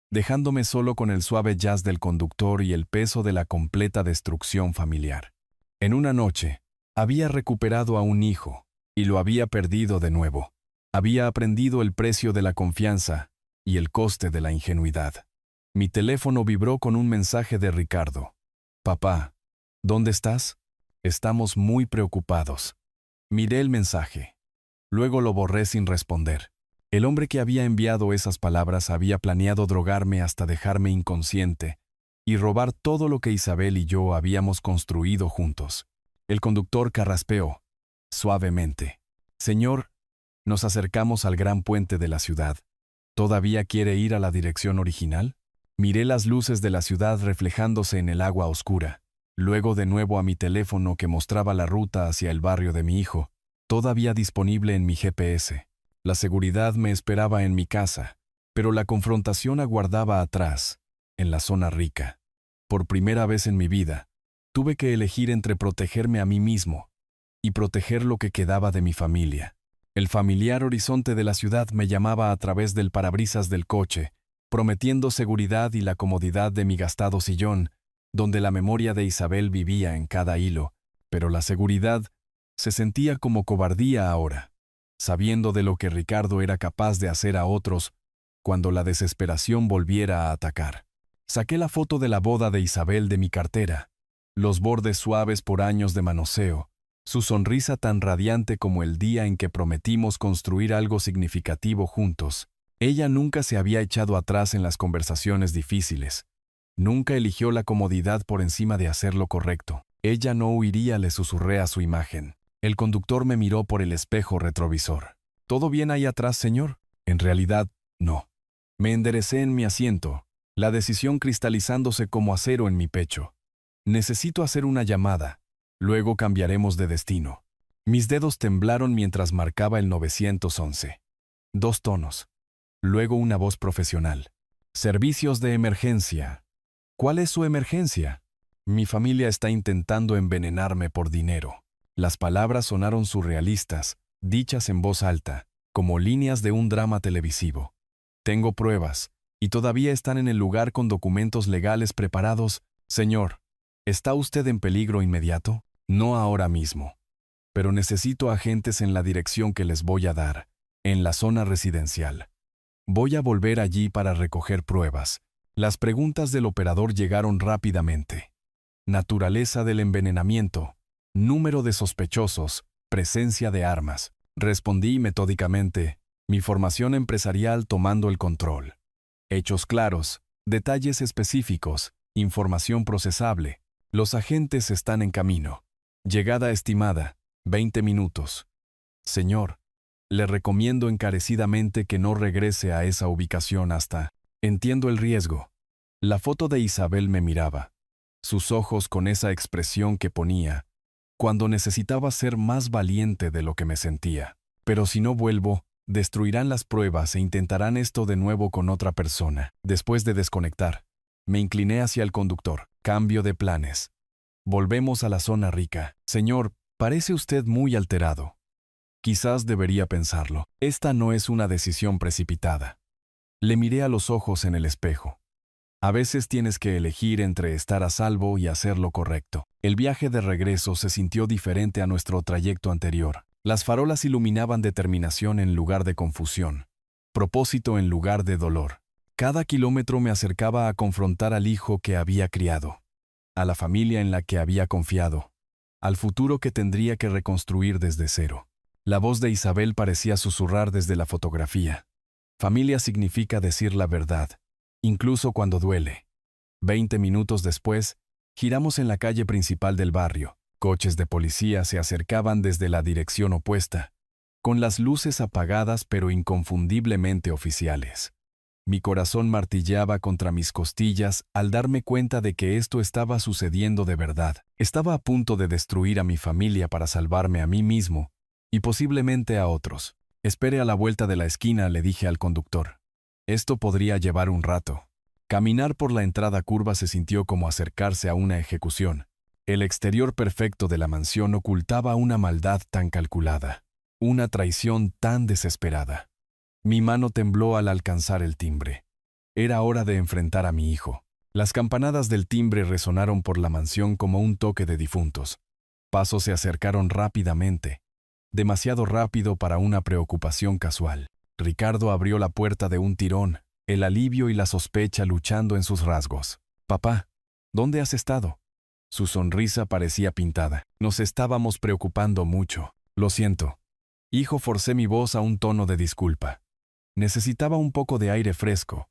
dejándome solo con el suave jazz del conductor y el peso de la completa destrucción familiar. En una noche, había recuperado a un hijo, y lo había perdido de nuevo. Había aprendido el precio de la confianza y el coste de la ingenuidad. Mi teléfono vibró con un mensaje de Ricardo. Papá, ¿dónde estás? Estamos muy preocupados. Miré el mensaje. Luego lo borré sin responder. El hombre que había enviado esas palabras había planeado drogarme hasta dejarme inconsciente y robar todo lo que Isabel y yo habíamos construido juntos. El conductor carraspeó, suavemente. Señor, nos acercamos al gran puente de la ciudad. ¿Todavía quiere ir a la dirección original? Miré las luces de la ciudad reflejándose en el agua oscura. Luego de nuevo a mi teléfono que mostraba la ruta hacia el barrio de mi hijo, todavía disponible en mi GPS. La seguridad me esperaba en mi casa, pero la confrontación aguardaba atrás, en la zona rica. Por primera vez en mi vida, tuve que elegir entre protegerme a mí mismo y proteger lo que quedaba de mi familia. El familiar horizonte de la ciudad me llamaba a través del parabrisas del coche, prometiendo seguridad y la comodidad de mi gastado sillón, donde la memoria de Isabel vivía en cada hilo, pero la seguridad se sentía como cobardía ahora, sabiendo de lo que Ricardo era capaz de hacer a otros cuando la desesperación volviera a atacar. Saqué la foto de la boda de Isabel de mi cartera, los bordes suaves por años de manoseo, su sonrisa tan radiante como el día en que prometimos construir algo significativo juntos. Ella nunca se había echado atrás en las conversaciones difíciles. Nunca eligió la comodidad por encima de hacer lo correcto. Ella no huiría, le susurré a su imagen. El conductor me miró por el espejo retrovisor. ¿Todo bien ahí atrás, señor? En realidad, no. Me enderecé en mi asiento, la decisión cristalizándose como acero en mi pecho. Necesito hacer una llamada. Luego cambiaremos de destino. Mis dedos temblaron mientras marcaba el 911. 2 tonos. Luego una voz profesional. Servicios de emergencia. ¿Cuál es su emergencia? Mi familia está intentando envenenarme por dinero. Las palabras sonaron surrealistas, dichas en voz alta, como líneas de un drama televisivo. Tengo pruebas, y todavía están en el lugar con documentos legales preparados. Señor, ¿está usted en peligro inmediato? No ahora mismo. Pero necesito agentes en la dirección que les voy a dar, en la zona residencial. Voy a volver allí para recoger pruebas. Las preguntas del operador llegaron rápidamente. Naturaleza del envenenamiento, número de sospechosos, presencia de armas. Respondí metódicamente, mi formación empresarial tomando el control. Hechos claros, detalles específicos, información procesable. Los agentes están en camino. Llegada estimada, 20 minutos. Señor, le recomiendo encarecidamente que no regrese a esa ubicación hasta... Entiendo el riesgo. La foto de Isabel me miraba. Sus ojos con esa expresión que ponía cuando necesitaba ser más valiente de lo que me sentía. Pero si no vuelvo, destruirán las pruebas e intentarán esto de nuevo con otra persona. Después de desconectar, me incliné hacia el conductor. Cambio de planes. Volvemos a la zona rica. Señor, parece usted muy alterado. Quizás debería pensarlo. Esta no es una decisión precipitada. Le miré a los ojos en el espejo. A veces tienes que elegir entre estar a salvo y hacer lo correcto. El viaje de regreso se sintió diferente a nuestro trayecto anterior. Las farolas iluminaban determinación en lugar de confusión, propósito en lugar de dolor. Cada kilómetro me acercaba a confrontar al hijo que había criado, a la familia en la que había confiado, al futuro que tendría que reconstruir desde cero. La voz de Isabel parecía susurrar desde la fotografía. Familia significa decir la verdad, incluso cuando duele. 20 minutos después, giramos en la calle principal del barrio. Coches de policía se acercaban desde la dirección opuesta, con las luces apagadas pero inconfundiblemente oficiales. Mi corazón martilleaba contra mis costillas al darme cuenta de que esto estaba sucediendo de verdad. Estaba a punto de destruir a mi familia para salvarme a mí mismo y posiblemente a otros. Espere a la vuelta de la esquina, le dije al conductor. Esto podría llevar un rato. Caminar por la entrada curva se sintió como acercarse a una ejecución. El exterior perfecto de la mansión ocultaba una maldad tan calculada, una traición tan desesperada. Mi mano tembló al alcanzar el timbre. Era hora de enfrentar a mi hijo. Las campanadas del timbre resonaron por la mansión como un toque de difuntos. Pasos se acercaron rápidamente, demasiado rápido para una preocupación casual. Ricardo abrió la puerta de un tirón, el alivio y la sospecha luchando en sus rasgos. «Papá, ¿dónde has estado?» Su sonrisa parecía pintada. Nos estábamos preocupando mucho. Lo siento. Hijo, forcé mi voz a un tono de disculpa. Necesitaba un poco de aire fresco.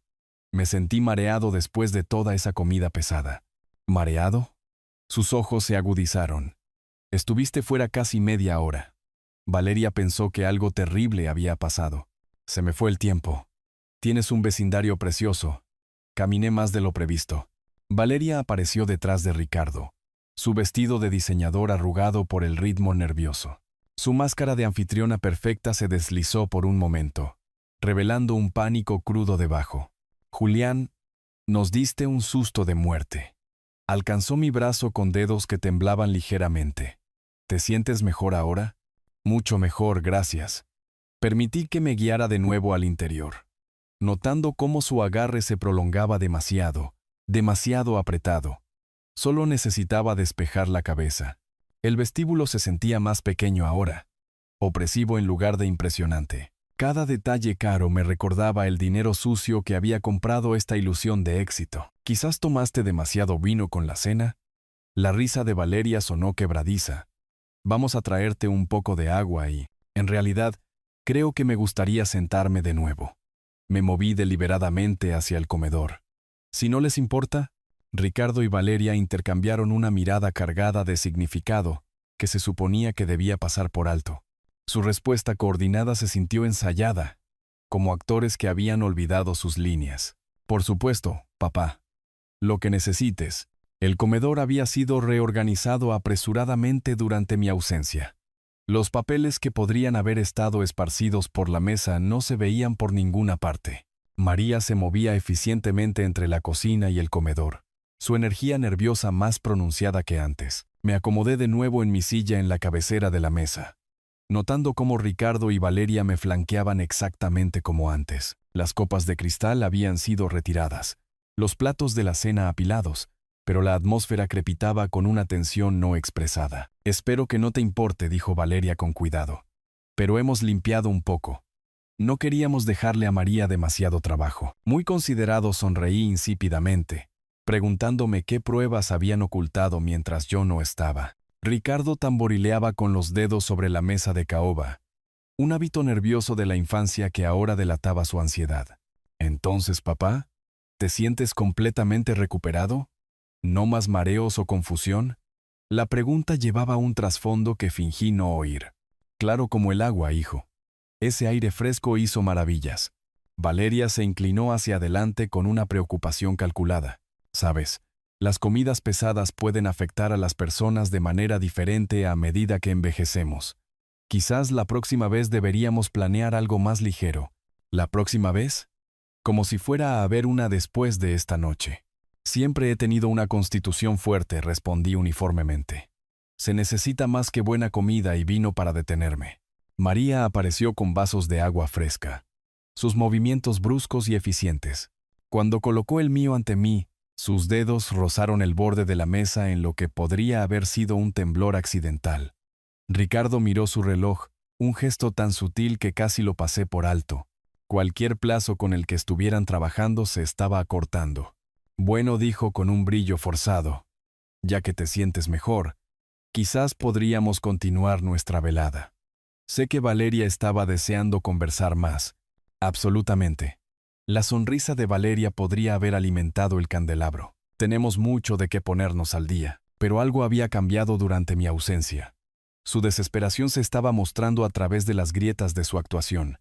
Me sentí mareado después de toda esa comida pesada. ¿Mareado? Sus ojos se agudizaron. Estuviste fuera casi media hora. Valeria pensó que algo terrible había pasado. Se me fue el tiempo. Tienes un vecindario precioso. Caminé más de lo previsto. Valeria apareció detrás de Ricardo, su vestido de diseñador arrugado por el ritmo nervioso. Su máscara de anfitriona perfecta se deslizó por un momento, revelando un pánico crudo debajo. Julián, nos diste un susto de muerte. Alcanzó mi brazo con dedos que temblaban ligeramente. ¿Te sientes mejor ahora? Mucho mejor, gracias. Permití que me guiara de nuevo al interior, notando cómo su agarre se prolongaba demasiado apretado. Solo necesitaba despejar la cabeza. El vestíbulo se sentía más pequeño ahora, opresivo en lugar de impresionante. Cada detalle caro me recordaba el dinero sucio que había comprado esta ilusión de éxito. ¿Quizás tomaste demasiado vino con la cena? La risa de Valeria sonó quebradiza. Vamos a traerte un poco de agua y, en realidad, creo que me gustaría sentarme de nuevo. Me moví deliberadamente hacia el comedor. Si no les importa, Ricardo y Valeria intercambiaron una mirada cargada de significado que se suponía que debía pasar por alto. Su respuesta coordinada se sintió ensayada, como actores que habían olvidado sus líneas. Por supuesto, papá. Lo que necesites. El comedor había sido reorganizado apresuradamente durante mi ausencia. Los papeles que podrían haber estado esparcidos por la mesa no se veían por ninguna parte. María se movía eficientemente entre la cocina y el comedor, su energía nerviosa más pronunciada que antes. Me acomodé de nuevo en mi silla en la cabecera de la mesa, notando cómo Ricardo y Valeria me flanqueaban exactamente como antes. Las copas de cristal habían sido retiradas, los platos de la cena apilados, pero la atmósfera crepitaba con una tensión no expresada. Espero que no te importe, dijo Valeria con cuidado, pero hemos limpiado un poco. No queríamos dejarle a María demasiado trabajo. Muy considerado, sonreí insípidamente, preguntándome qué pruebas habían ocultado mientras yo no estaba. Ricardo tamborileaba con los dedos sobre la mesa de caoba, un hábito nervioso de la infancia que ahora delataba su ansiedad. Entonces, papá, ¿te sientes completamente recuperado? ¿No más mareos o confusión? La pregunta llevaba un trasfondo que fingí no oír. Claro como el agua, hijo. Ese aire fresco hizo maravillas. Valeria se inclinó hacia adelante con una preocupación calculada. Sabes, las comidas pesadas pueden afectar a las personas de manera diferente a medida que envejecemos. Quizás la próxima vez deberíamos planear algo más ligero. ¿La próxima vez? Como si fuera a haber una después de esta noche. Siempre he tenido una constitución fuerte, respondí uniformemente. Se necesita más que buena comida y vino para detenerme. María apareció con vasos de agua fresca, sus movimientos bruscos y eficientes. Cuando colocó el mío ante mí, sus dedos rozaron el borde de la mesa en lo que podría haber sido un temblor accidental. Ricardo miró su reloj, un gesto tan sutil que casi lo pasé por alto. Cualquier plazo con el que estuvieran trabajando se estaba acortando. Bueno, dijo con un brillo forzado, ya que te sientes mejor, quizás podríamos continuar nuestra velada. Sé que Valeria estaba deseando conversar más. Absolutamente. La sonrisa de Valeria podría haber alimentado el candelabro. Tenemos mucho de qué ponernos al día, pero algo había cambiado durante mi ausencia. Su desesperación se estaba mostrando a través de las grietas de su actuación,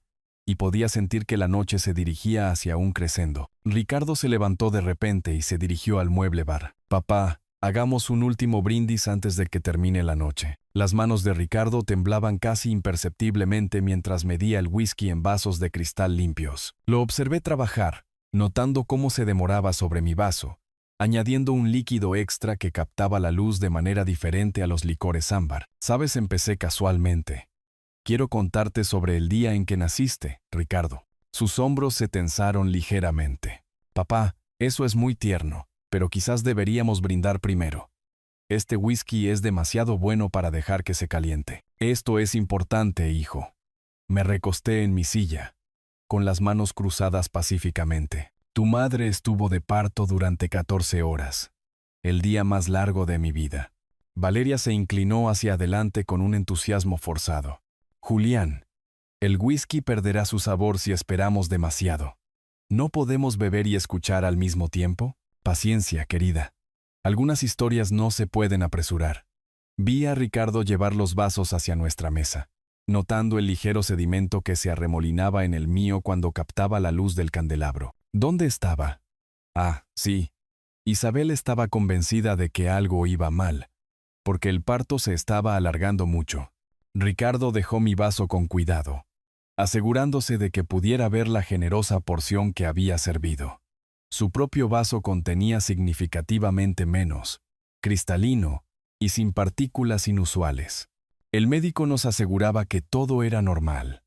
y podía sentir que la noche se dirigía hacia un crescendo. Ricardo se levantó de repente y se dirigió al mueble bar. Papá, hagamos un último brindis antes de que termine la noche. Las manos de Ricardo temblaban casi imperceptiblemente mientras medía el whisky en vasos de cristal limpios. Lo observé trabajar, notando cómo se demoraba sobre mi vaso, añadiendo un líquido extra que captaba la luz de manera diferente a los licores ámbar. Sabes, empecé casualmente. Quiero contarte sobre el día en que naciste, Ricardo. Sus hombros se tensaron ligeramente. Papá, eso es muy tierno, pero quizás deberíamos brindar primero. Este whisky es demasiado bueno para dejar que se caliente. Esto es importante, hijo. Me recosté en mi silla, con las manos cruzadas pacíficamente. Tu madre estuvo de parto durante 14 horas, el día más largo de mi vida. Valeria se inclinó hacia adelante con un entusiasmo forzado. Julián, El whisky perderá su sabor si esperamos demasiado. ¿No podemos beber y escuchar al mismo tiempo? Paciencia, querida. Algunas historias no se pueden apresurar. Vi a Ricardo llevar los vasos hacia nuestra mesa, notando el ligero sedimento que se arremolinaba en el mío cuando captaba la luz del candelabro. ¿Dónde estaba? Ah, sí. Isabel estaba convencida de que algo iba mal, porque el parto se estaba alargando mucho. Ricardo dejó mi vaso con cuidado, asegurándose de que pudiera ver la generosa porción que había servido. Su propio vaso contenía significativamente menos, cristalino y sin partículas inusuales. El médico nos aseguraba que todo era normal.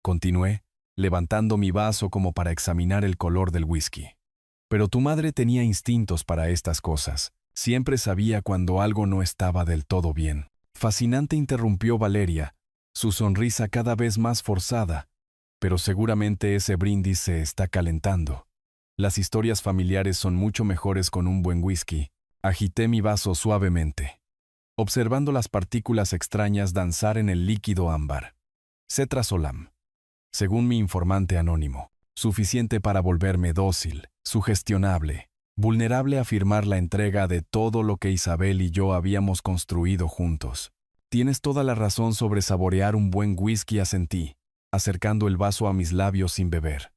Continué, levantando mi vaso como para examinar el color del whisky. Pero tu madre tenía instintos para estas cosas. Siempre sabía cuando algo no estaba del todo bien. Fascinante, interrumpió Valeria, su sonrisa cada vez más forzada. Pero seguramente ese brindis se está calentando. Las historias familiares son mucho mejores con un buen whisky. Agité mi vaso suavemente, observando las partículas extrañas danzar en el líquido ámbar. Cetrasolam. Según mi informante anónimo, suficiente para volverme dócil, sugestionable, vulnerable a firmar la entrega de todo lo que Isabel y yo habíamos construido juntos. Tienes toda la razón sobre saborear un buen whisky, asentí, acercando el vaso a mis labios sin beber.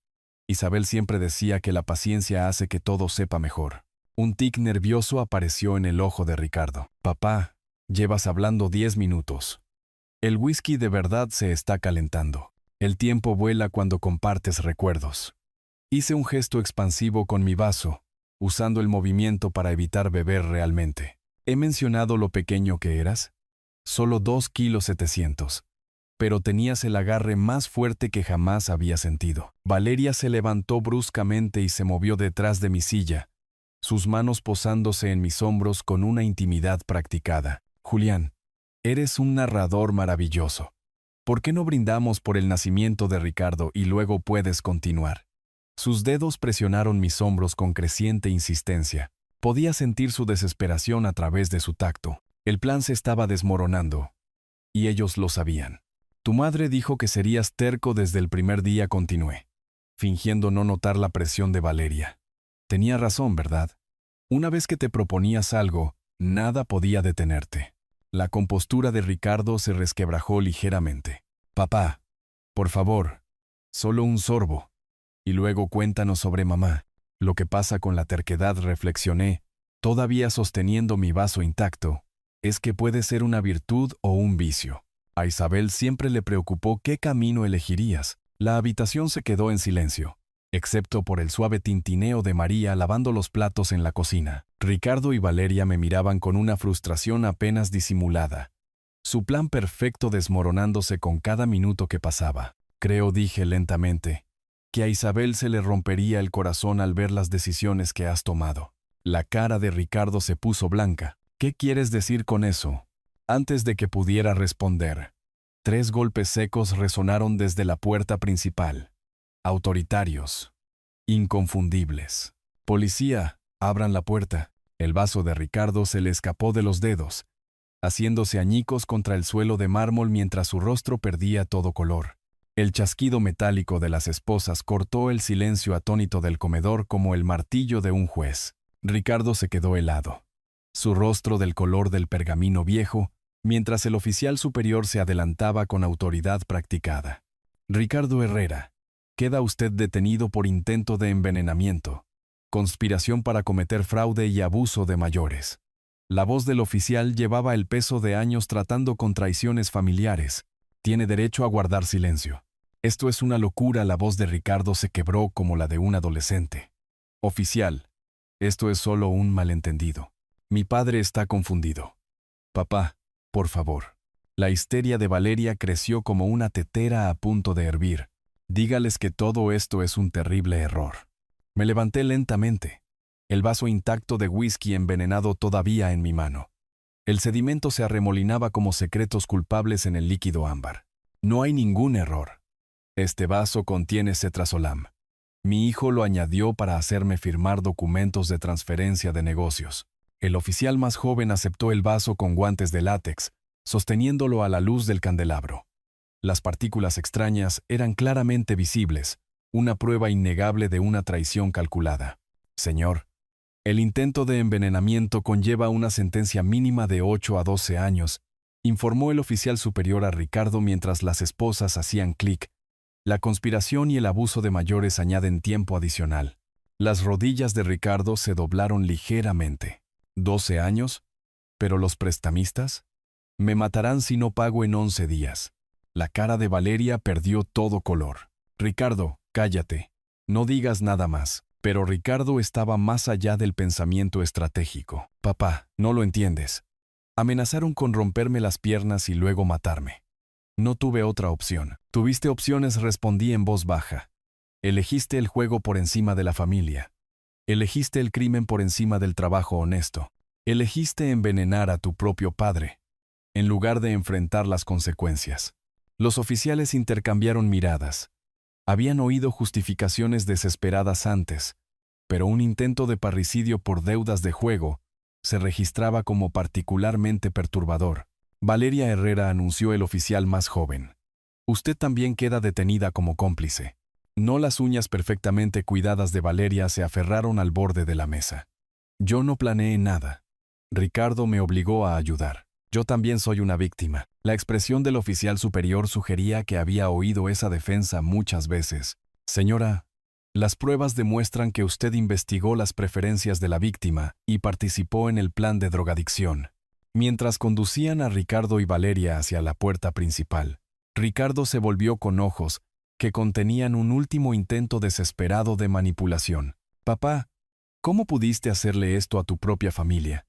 Isabel siempre decía que la paciencia hace que todo sepa mejor. Un tic nervioso apareció en el ojo de Ricardo. Papá, llevas hablando 10 minutos. El whisky de verdad se está calentando. El tiempo vuela cuando compartes recuerdos. Hice un gesto expansivo con mi vaso, usando el movimiento para evitar beber realmente. ¿He mencionado lo pequeño que eras? Solo 2,7 kilos. Pero tenías el agarre más fuerte que jamás había sentido. Valeria se levantó bruscamente y se movió detrás de mi silla, sus manos posándose en mis hombros con una intimidad practicada. Julián, eres un narrador maravilloso. ¿Por qué no brindamos por el nacimiento de Ricardo y luego puedes continuar? Sus dedos presionaron mis hombros con creciente insistencia. Podía sentir su desesperación a través de su tacto. El plan se estaba desmoronando, y ellos lo sabían. Tu madre dijo que serías terco desde el primer día, continué, fingiendo no notar la presión de Valeria. Tenía razón, ¿verdad? Una vez que te proponías algo, nada podía detenerte. La compostura de Ricardo se resquebrajó ligeramente. Papá, por favor, solo un sorbo. Y luego cuéntanos sobre mamá. Lo que pasa con la terquedad, reflexioné, todavía sosteniendo mi vaso intacto, es que puede ser una virtud o un vicio. A Isabel siempre le preocupó qué camino elegirías. La habitación se quedó en silencio, excepto por el suave tintineo de María lavando los platos en la cocina. Ricardo y Valeria me miraban con una frustración apenas disimulada. Su plan perfecto desmoronándose con cada minuto que pasaba. Creo, dije lentamente, que a Isabel se le rompería el corazón al ver las decisiones que has tomado. La cara de Ricardo se puso blanca. ¿Qué quieres decir con eso? Antes de que pudiera responder, 3 golpes secos resonaron desde la puerta principal. Autoritarios. Inconfundibles. Policía, abran la puerta. El vaso de Ricardo se le escapó de los dedos, haciéndose añicos contra el suelo de mármol mientras su rostro perdía todo color. El chasquido metálico de las esposas cortó el silencio atónito del comedor como el martillo de un juez. Ricardo se quedó helado, su rostro del color del pergamino viejo, mientras el oficial superior se adelantaba con autoridad practicada. Ricardo Herrera, queda usted detenido por intento de envenenamiento, conspiración para cometer fraude y abuso de mayores. La voz del oficial llevaba el peso de años tratando con traiciones familiares. Tiene derecho a guardar silencio. Esto es una locura. La voz de Ricardo se quebró como la de un adolescente. Oficial, esto es solo un malentendido. Mi padre está confundido. Papá, por favor. La histeria de Valeria creció como una tetera a punto de hervir. Dígales que todo esto es un terrible error. Me levanté lentamente, el vaso intacto de whisky envenenado todavía en mi mano. El sedimento se arremolinaba como secretos culpables en el líquido ámbar. No hay ningún error. Este vaso contiene cetrasolam. Mi hijo lo añadió para hacerme firmar documentos de transferencia de negocios. El oficial más joven aceptó el vaso con guantes de látex, sosteniéndolo a la luz del candelabro. Las partículas extrañas eran claramente visibles, una prueba innegable de una traición calculada. Señor, el intento de envenenamiento conlleva una sentencia mínima de 8 a 12 años, informó el oficial superior a Ricardo mientras las esposas hacían clic. La conspiración y el abuso de mayores añaden tiempo adicional. Las rodillas de Ricardo se doblaron ligeramente. ¿12 años? ¿Pero los prestamistas? Me matarán si no pago en 11 días. La cara de Valeria perdió todo color. Ricardo, cállate. No digas nada más. Pero Ricardo estaba más allá del pensamiento estratégico. Papá, no lo entiendes. Amenazaron con romperme las piernas y luego matarme. No tuve otra opción. Tuviste opciones, respondí en voz baja. Elegiste el juego por encima de la familia. Elegiste el crimen por encima del trabajo honesto. Elegiste envenenar a tu propio padre, en lugar de enfrentar las consecuencias. Los oficiales intercambiaron miradas. Habían oído justificaciones desesperadas antes, pero un intento de parricidio por deudas de juego se registraba como particularmente perturbador. Valeria Herrera, anunció el oficial más joven. Usted también queda detenida como cómplice. No. Las uñas perfectamente cuidadas de Valeria se aferraron al borde de la mesa. Yo no planeé nada. Ricardo me obligó a ayudar. Yo también soy una víctima. La expresión del oficial superior sugería que había oído esa defensa muchas veces. Señora, las pruebas demuestran que usted investigó las preferencias de la víctima y participó en el plan de drogadicción. Mientras conducían a Ricardo y Valeria hacia la puerta principal, Ricardo se volvió con ojos que contenían un último intento desesperado de manipulación. Papá, ¿cómo pudiste hacerle esto a tu propia familia?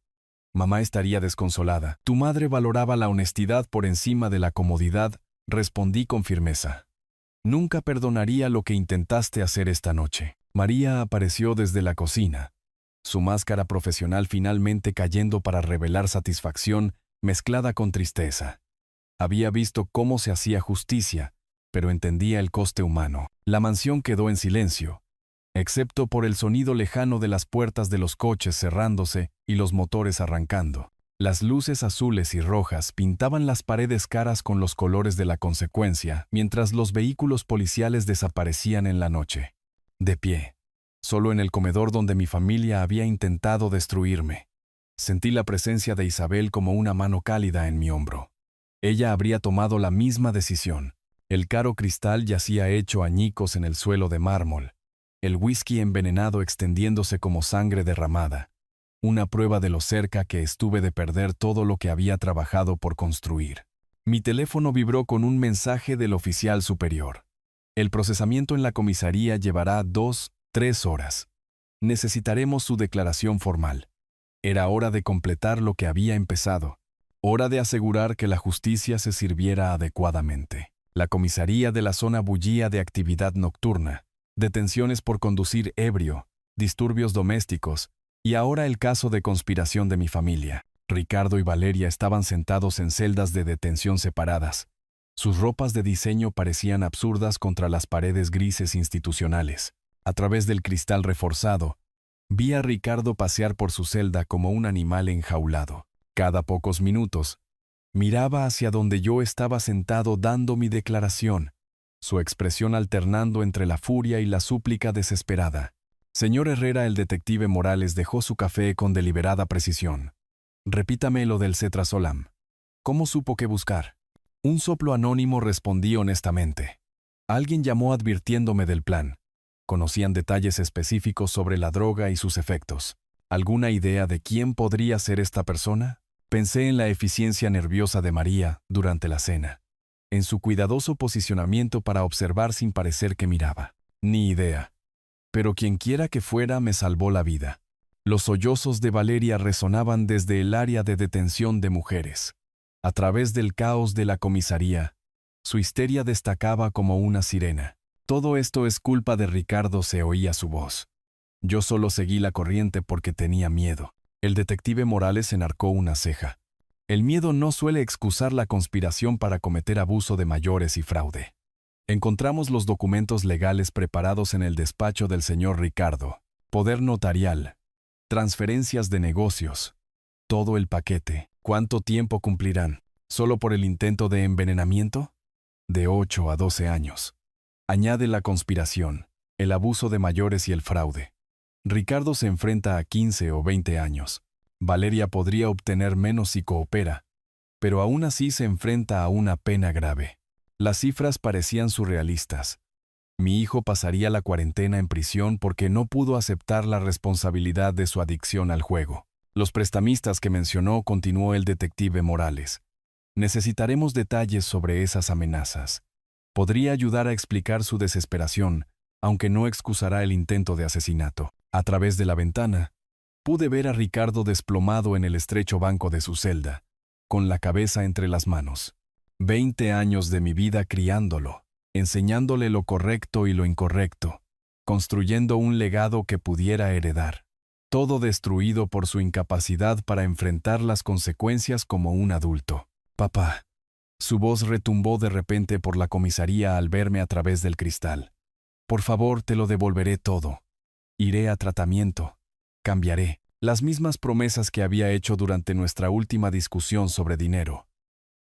Mamá estaría desconsolada. Tu madre valoraba la honestidad por encima de la comodidad, respondí con firmeza. Nunca perdonaría lo que intentaste hacer esta noche. María apareció desde la cocina, su máscara profesional finalmente cayendo para revelar satisfacción mezclada con tristeza. Había visto cómo se hacía justicia, pero entendía el coste humano. La mansión quedó en silencio, excepto por el sonido lejano de las puertas de los coches cerrándose y los motores arrancando. Las luces azules y rojas pintaban las paredes caras con los colores de la consecuencia, mientras los vehículos policiales desaparecían en la noche. De pie, solo en el comedor donde mi familia había intentado destruirme, sentí la presencia de Isabel como una mano cálida en mi hombro. Ella habría tomado la misma decisión. El caro cristal yacía hecho añicos en el suelo de mármol, el whisky envenenado extendiéndose como sangre derramada, una prueba de lo cerca que estuve de perder todo lo que había trabajado por construir. Mi teléfono vibró con un mensaje del oficial superior. El procesamiento en la comisaría llevará 2-3 horas. Necesitaremos su declaración formal. Era hora de completar lo que había empezado. Hora de asegurar que la justicia se sirviera adecuadamente. La comisaría de la zona bullía de actividad nocturna, detenciones por conducir ebrio, disturbios domésticos, y ahora el caso de conspiración de mi familia. Ricardo y Valeria estaban sentados en celdas de detención separadas. Sus ropas de diseño parecían absurdas contra las paredes grises institucionales. A través del cristal reforzado, vi a Ricardo pasear por su celda como un animal enjaulado. Cada pocos minutos, miraba hacia donde yo estaba sentado dando mi declaración, su expresión alternando entre la furia y la súplica desesperada. Señor Herrera, el detective Morales dejó su café con deliberada precisión. Repítame lo del cetrasolam. ¿Cómo supo qué buscar? Un soplo anónimo, respondí honestamente. Alguien llamó advirtiéndome del plan. Conocían detalles específicos sobre la droga y sus efectos. ¿Alguna idea de quién podría ser esta persona? Pensé en la eficiencia nerviosa de María durante la cena, en su cuidadoso posicionamiento para observar sin parecer que miraba. Ni idea. Pero quienquiera que fuera me salvó la vida. Los sollozos de Valeria resonaban desde el área de detención de mujeres. A través del caos de la comisaría, su histeria destacaba como una sirena. Todo esto es culpa de Ricardo, se oía su voz. Yo solo seguí la corriente porque tenía miedo. El detective Morales enarcó una ceja. El miedo no suele excusar la conspiración para cometer abuso de mayores y fraude. Encontramos los documentos legales preparados en el despacho del señor Ricardo. Poder notarial, transferencias de negocios, todo el paquete. ¿Cuánto tiempo cumplirán? ¿Solo por el intento de envenenamiento? de 8 a 12 años. Añade la conspiración, el abuso de mayores y el fraude. Ricardo se enfrenta a 15 o 20 años. Valeria podría obtener menos si coopera, pero aún así se enfrenta a una pena grave. Las cifras parecían surrealistas. Mi hijo pasaría la cuarentena en prisión porque no pudo aceptar la responsabilidad de su adicción al juego. Los prestamistas que mencionó, continuó el detective Morales. Necesitaremos detalles sobre esas amenazas. Podría ayudar a explicar su desesperación, aunque no excusará el intento de asesinato. A través de la ventana, pude ver a Ricardo desplomado en el estrecho banco de su celda, con la cabeza entre las manos. 20 años de mi vida criándolo, enseñándole lo correcto y lo incorrecto, construyendo un legado que pudiera heredar. Todo destruido por su incapacidad para enfrentar las consecuencias como un adulto. Papá. Su voz retumbó de repente por la comisaría al verme a través del cristal. Por favor, te lo devolveré todo. Iré a tratamiento. Cambiaré. Las mismas promesas que había hecho durante nuestra última discusión sobre dinero.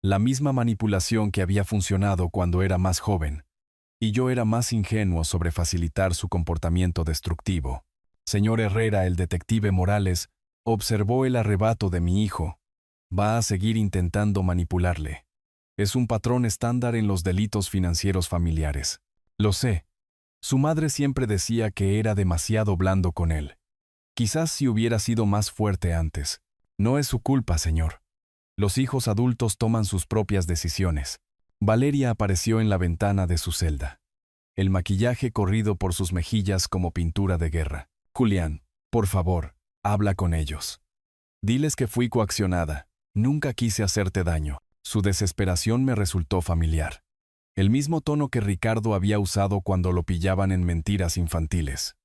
La misma manipulación que había funcionado cuando era más joven. Y yo era más ingenuo sobre facilitar su comportamiento destructivo. Señor Herrera, el detective Morales, observó el arrebato de mi hijo. Va a seguir intentando manipularle. Es un patrón estándar en los delitos financieros familiares. Lo sé. Su madre siempre decía que era demasiado blando con él. Quizás si hubiera sido más fuerte antes. No es su culpa, señor. Los hijos adultos toman sus propias decisiones. Valeria apareció en la ventana de su celda. El maquillaje corrido por sus mejillas como pintura de guerra. Julián, por favor, habla con ellos. Diles que fui coaccionada. Nunca quise hacerte daño. Su desesperación me resultó familiar. El mismo tono que Ricardo había usado cuando lo pillaban en mentiras infantiles.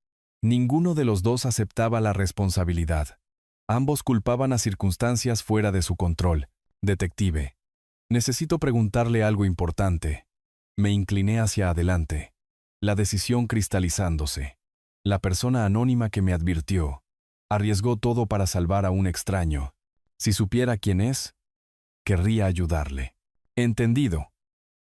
Ninguno de los dos aceptaba la responsabilidad. Ambos culpaban a circunstancias fuera de su control. Detective. Necesito preguntarle algo importante. Me incliné hacia adelante. La decisión cristalizándose. La persona anónima que me advirtió. Arriesgó todo para salvar a un extraño. Si supiera quién es, querría ayudarle. Entendido.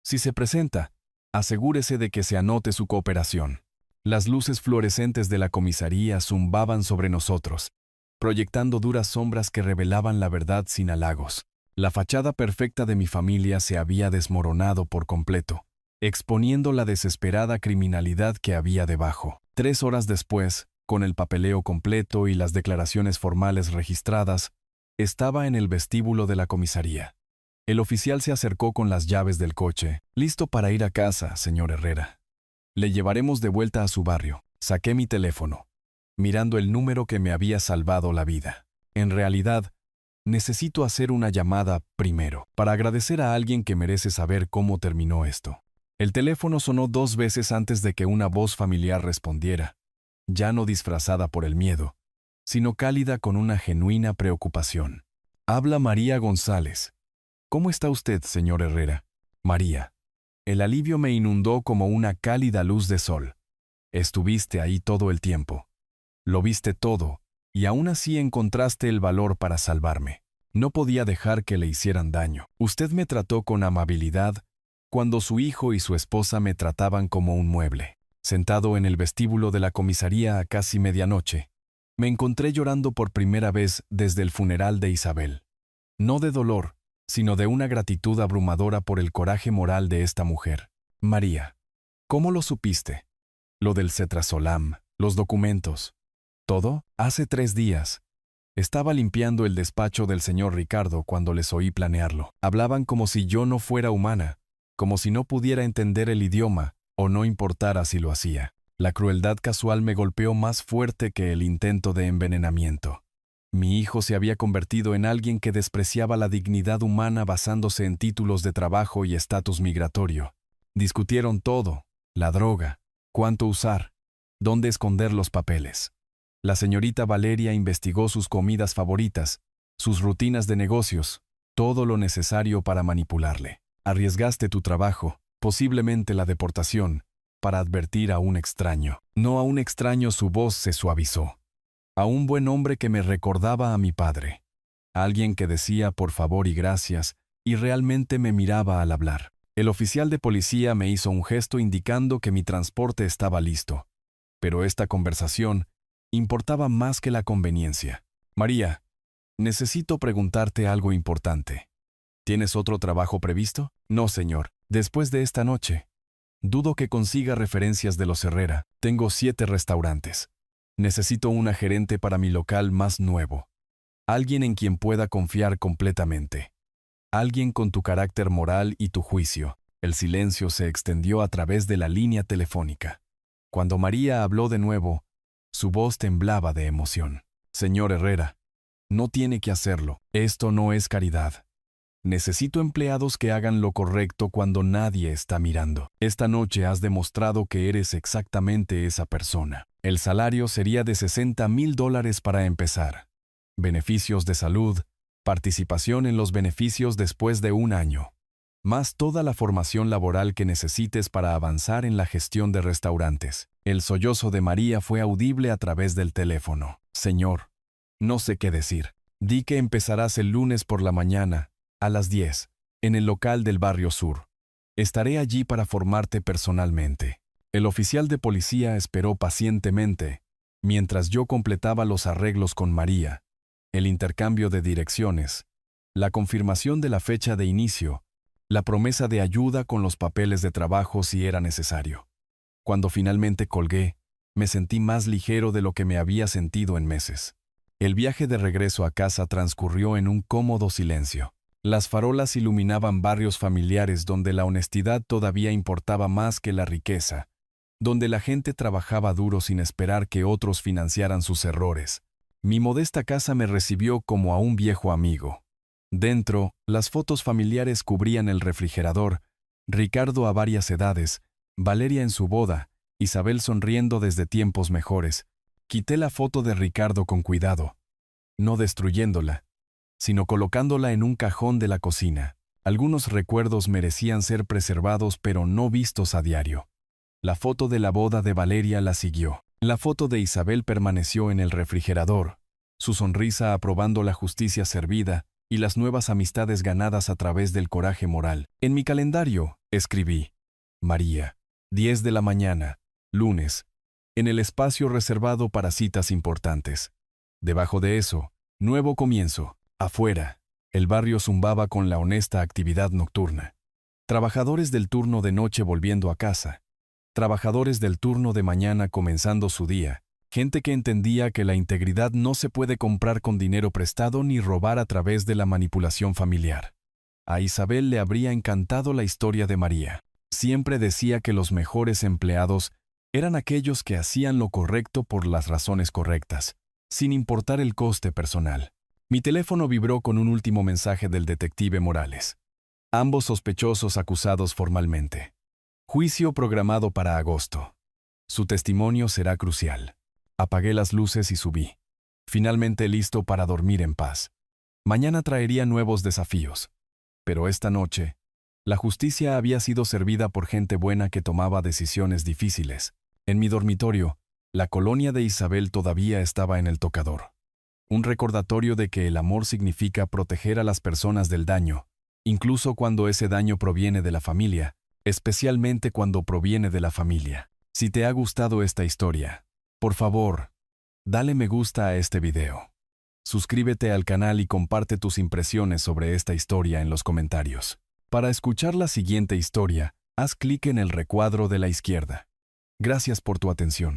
Si se presenta, asegúrese de que se anote su cooperación. Las luces fluorescentes de la comisaría zumbaban sobre nosotros, proyectando duras sombras que revelaban la verdad sin halagos. La fachada perfecta de mi familia se había desmoronado por completo, exponiendo la desesperada criminalidad que había debajo. 3 horas después, con el papeleo completo y las declaraciones formales registradas, estaba en el vestíbulo de la comisaría. El oficial se acercó con las llaves del coche. Listo para ir a casa, señor Herrera. Le llevaremos de vuelta a su barrio. Saqué mi teléfono, mirando el número que me había salvado la vida. En realidad, necesito hacer una llamada primero, para agradecer a alguien que merece saber cómo terminó esto. El teléfono sonó 2 veces antes de que una voz familiar respondiera, ya no disfrazada por el miedo, sino cálida con una genuina preocupación. Habla María González. ¿Cómo está usted, señor Herrera? María. El alivio me inundó como una cálida luz de sol. Estuviste ahí todo el tiempo. Lo viste todo, y aún así encontraste el valor para salvarme. No podía dejar que le hicieran daño. Usted me trató con amabilidad cuando su hijo y su esposa me trataban como un mueble. Sentado en el vestíbulo de la comisaría a casi medianoche, me encontré llorando por primera vez desde el funeral de Isabel. No de dolor, sino de una gratitud abrumadora por el coraje moral de esta mujer. María, ¿cómo lo supiste? Lo del cetrasolam, los documentos. ¿Todo? Hace 3 días. Estaba limpiando el despacho del señor Ricardo cuando les oí planearlo. Hablaban como si yo no fuera humana, como si no pudiera entender el idioma, o no importara si lo hacía. La crueldad casual me golpeó más fuerte que el intento de envenenamiento. Mi hijo se había convertido en alguien que despreciaba la dignidad humana basándose en títulos de trabajo y estatus migratorio. Discutieron todo, la droga, cuánto usar, dónde esconder los papeles. La señorita Valeria investigó sus comidas favoritas, sus rutinas de negocios, todo lo necesario para manipularle. Arriesgaste tu trabajo, posiblemente la deportación, para advertir a un extraño. No a un extraño, su voz se suavizó. A un buen hombre que me recordaba a mi padre. Alguien que decía por favor y gracias, y realmente me miraba al hablar. El oficial de policía me hizo un gesto indicando que mi transporte estaba listo. Pero esta conversación importaba más que la conveniencia. María, necesito preguntarte algo importante. ¿Tienes otro trabajo previsto? No, señor. Después de esta noche, dudo que consiga referencias de los Herrera. Tengo 7 restaurantes. Necesito una gerente para mi local más nuevo. Alguien en quien pueda confiar completamente. Alguien con tu carácter moral y tu juicio. El silencio se extendió a través de la línea telefónica. Cuando María habló de nuevo, su voz temblaba de emoción. Señor Herrera, no tiene que hacerlo. Esto no es caridad. Necesito empleados que hagan lo correcto cuando nadie está mirando. Esta noche has demostrado que eres exactamente esa persona. El salario sería de $60,000 para empezar. Beneficios de salud, participación en los beneficios después de 1 año, más toda la formación laboral que necesites para avanzar en la gestión de restaurantes. El sollozo de María fue audible a través del teléfono. Señor, no sé qué decir. Di que empezarás el lunes por la mañana, a las 10, en el local del barrio sur. Estaré allí para formarte personalmente. El oficial de policía esperó pacientemente, mientras yo completaba los arreglos con María, el intercambio de direcciones, la confirmación de la fecha de inicio, la promesa de ayuda con los papeles de trabajo si era necesario. Cuando finalmente colgué, me sentí más ligero de lo que me había sentido en meses. El viaje de regreso a casa transcurrió en un cómodo silencio. Las farolas iluminaban barrios familiares donde la honestidad todavía importaba más que la riqueza, donde la gente trabajaba duro sin esperar que otros financiaran sus errores. Mi modesta casa me recibió como a un viejo amigo. Dentro, las fotos familiares cubrían el refrigerador, Ricardo a varias edades, Valeria en su boda, Isabel sonriendo desde tiempos mejores. Quité la foto de Ricardo con cuidado, no destruyéndola, sino colocándola en un cajón de la cocina. Algunos recuerdos merecían ser preservados pero no vistos a diario. La foto de la boda de Valeria la siguió. La foto de Isabel permaneció en el refrigerador, su sonrisa aprobando la justicia servida y las nuevas amistades ganadas a través del coraje moral. En mi calendario, escribí: María, 10 de la mañana, lunes, en el espacio reservado para citas importantes. Debajo de eso, nuevo comienzo. Afuera, el barrio zumbaba con la honesta actividad nocturna. Trabajadores del turno de noche volviendo a casa. Trabajadores del turno de mañana comenzando su día. Gente que entendía que la integridad no se puede comprar con dinero prestado ni robar a través de la manipulación familiar. A Isabel le habría encantado la historia de María. Siempre decía que los mejores empleados eran aquellos que hacían lo correcto por las razones correctas, sin importar el coste personal. Mi teléfono vibró con un último mensaje del detective Morales. Ambos sospechosos acusados formalmente. Juicio programado para agosto. Su testimonio será crucial. Apagué las luces y subí. Finalmente listo para dormir en paz. Mañana traería nuevos desafíos. Pero esta noche, la justicia había sido servida por gente buena que tomaba decisiones difíciles. En mi dormitorio, la colonia de Isabel todavía estaba en el tocador. Un recordatorio de que el amor significa proteger a las personas del daño, incluso cuando ese daño proviene de la familia, especialmente cuando proviene de la familia. Si te ha gustado esta historia, por favor, dale me gusta a este video. Suscríbete al canal y comparte tus impresiones sobre esta historia en los comentarios. Para escuchar la siguiente historia, haz clic en el recuadro de la izquierda. Gracias por tu atención.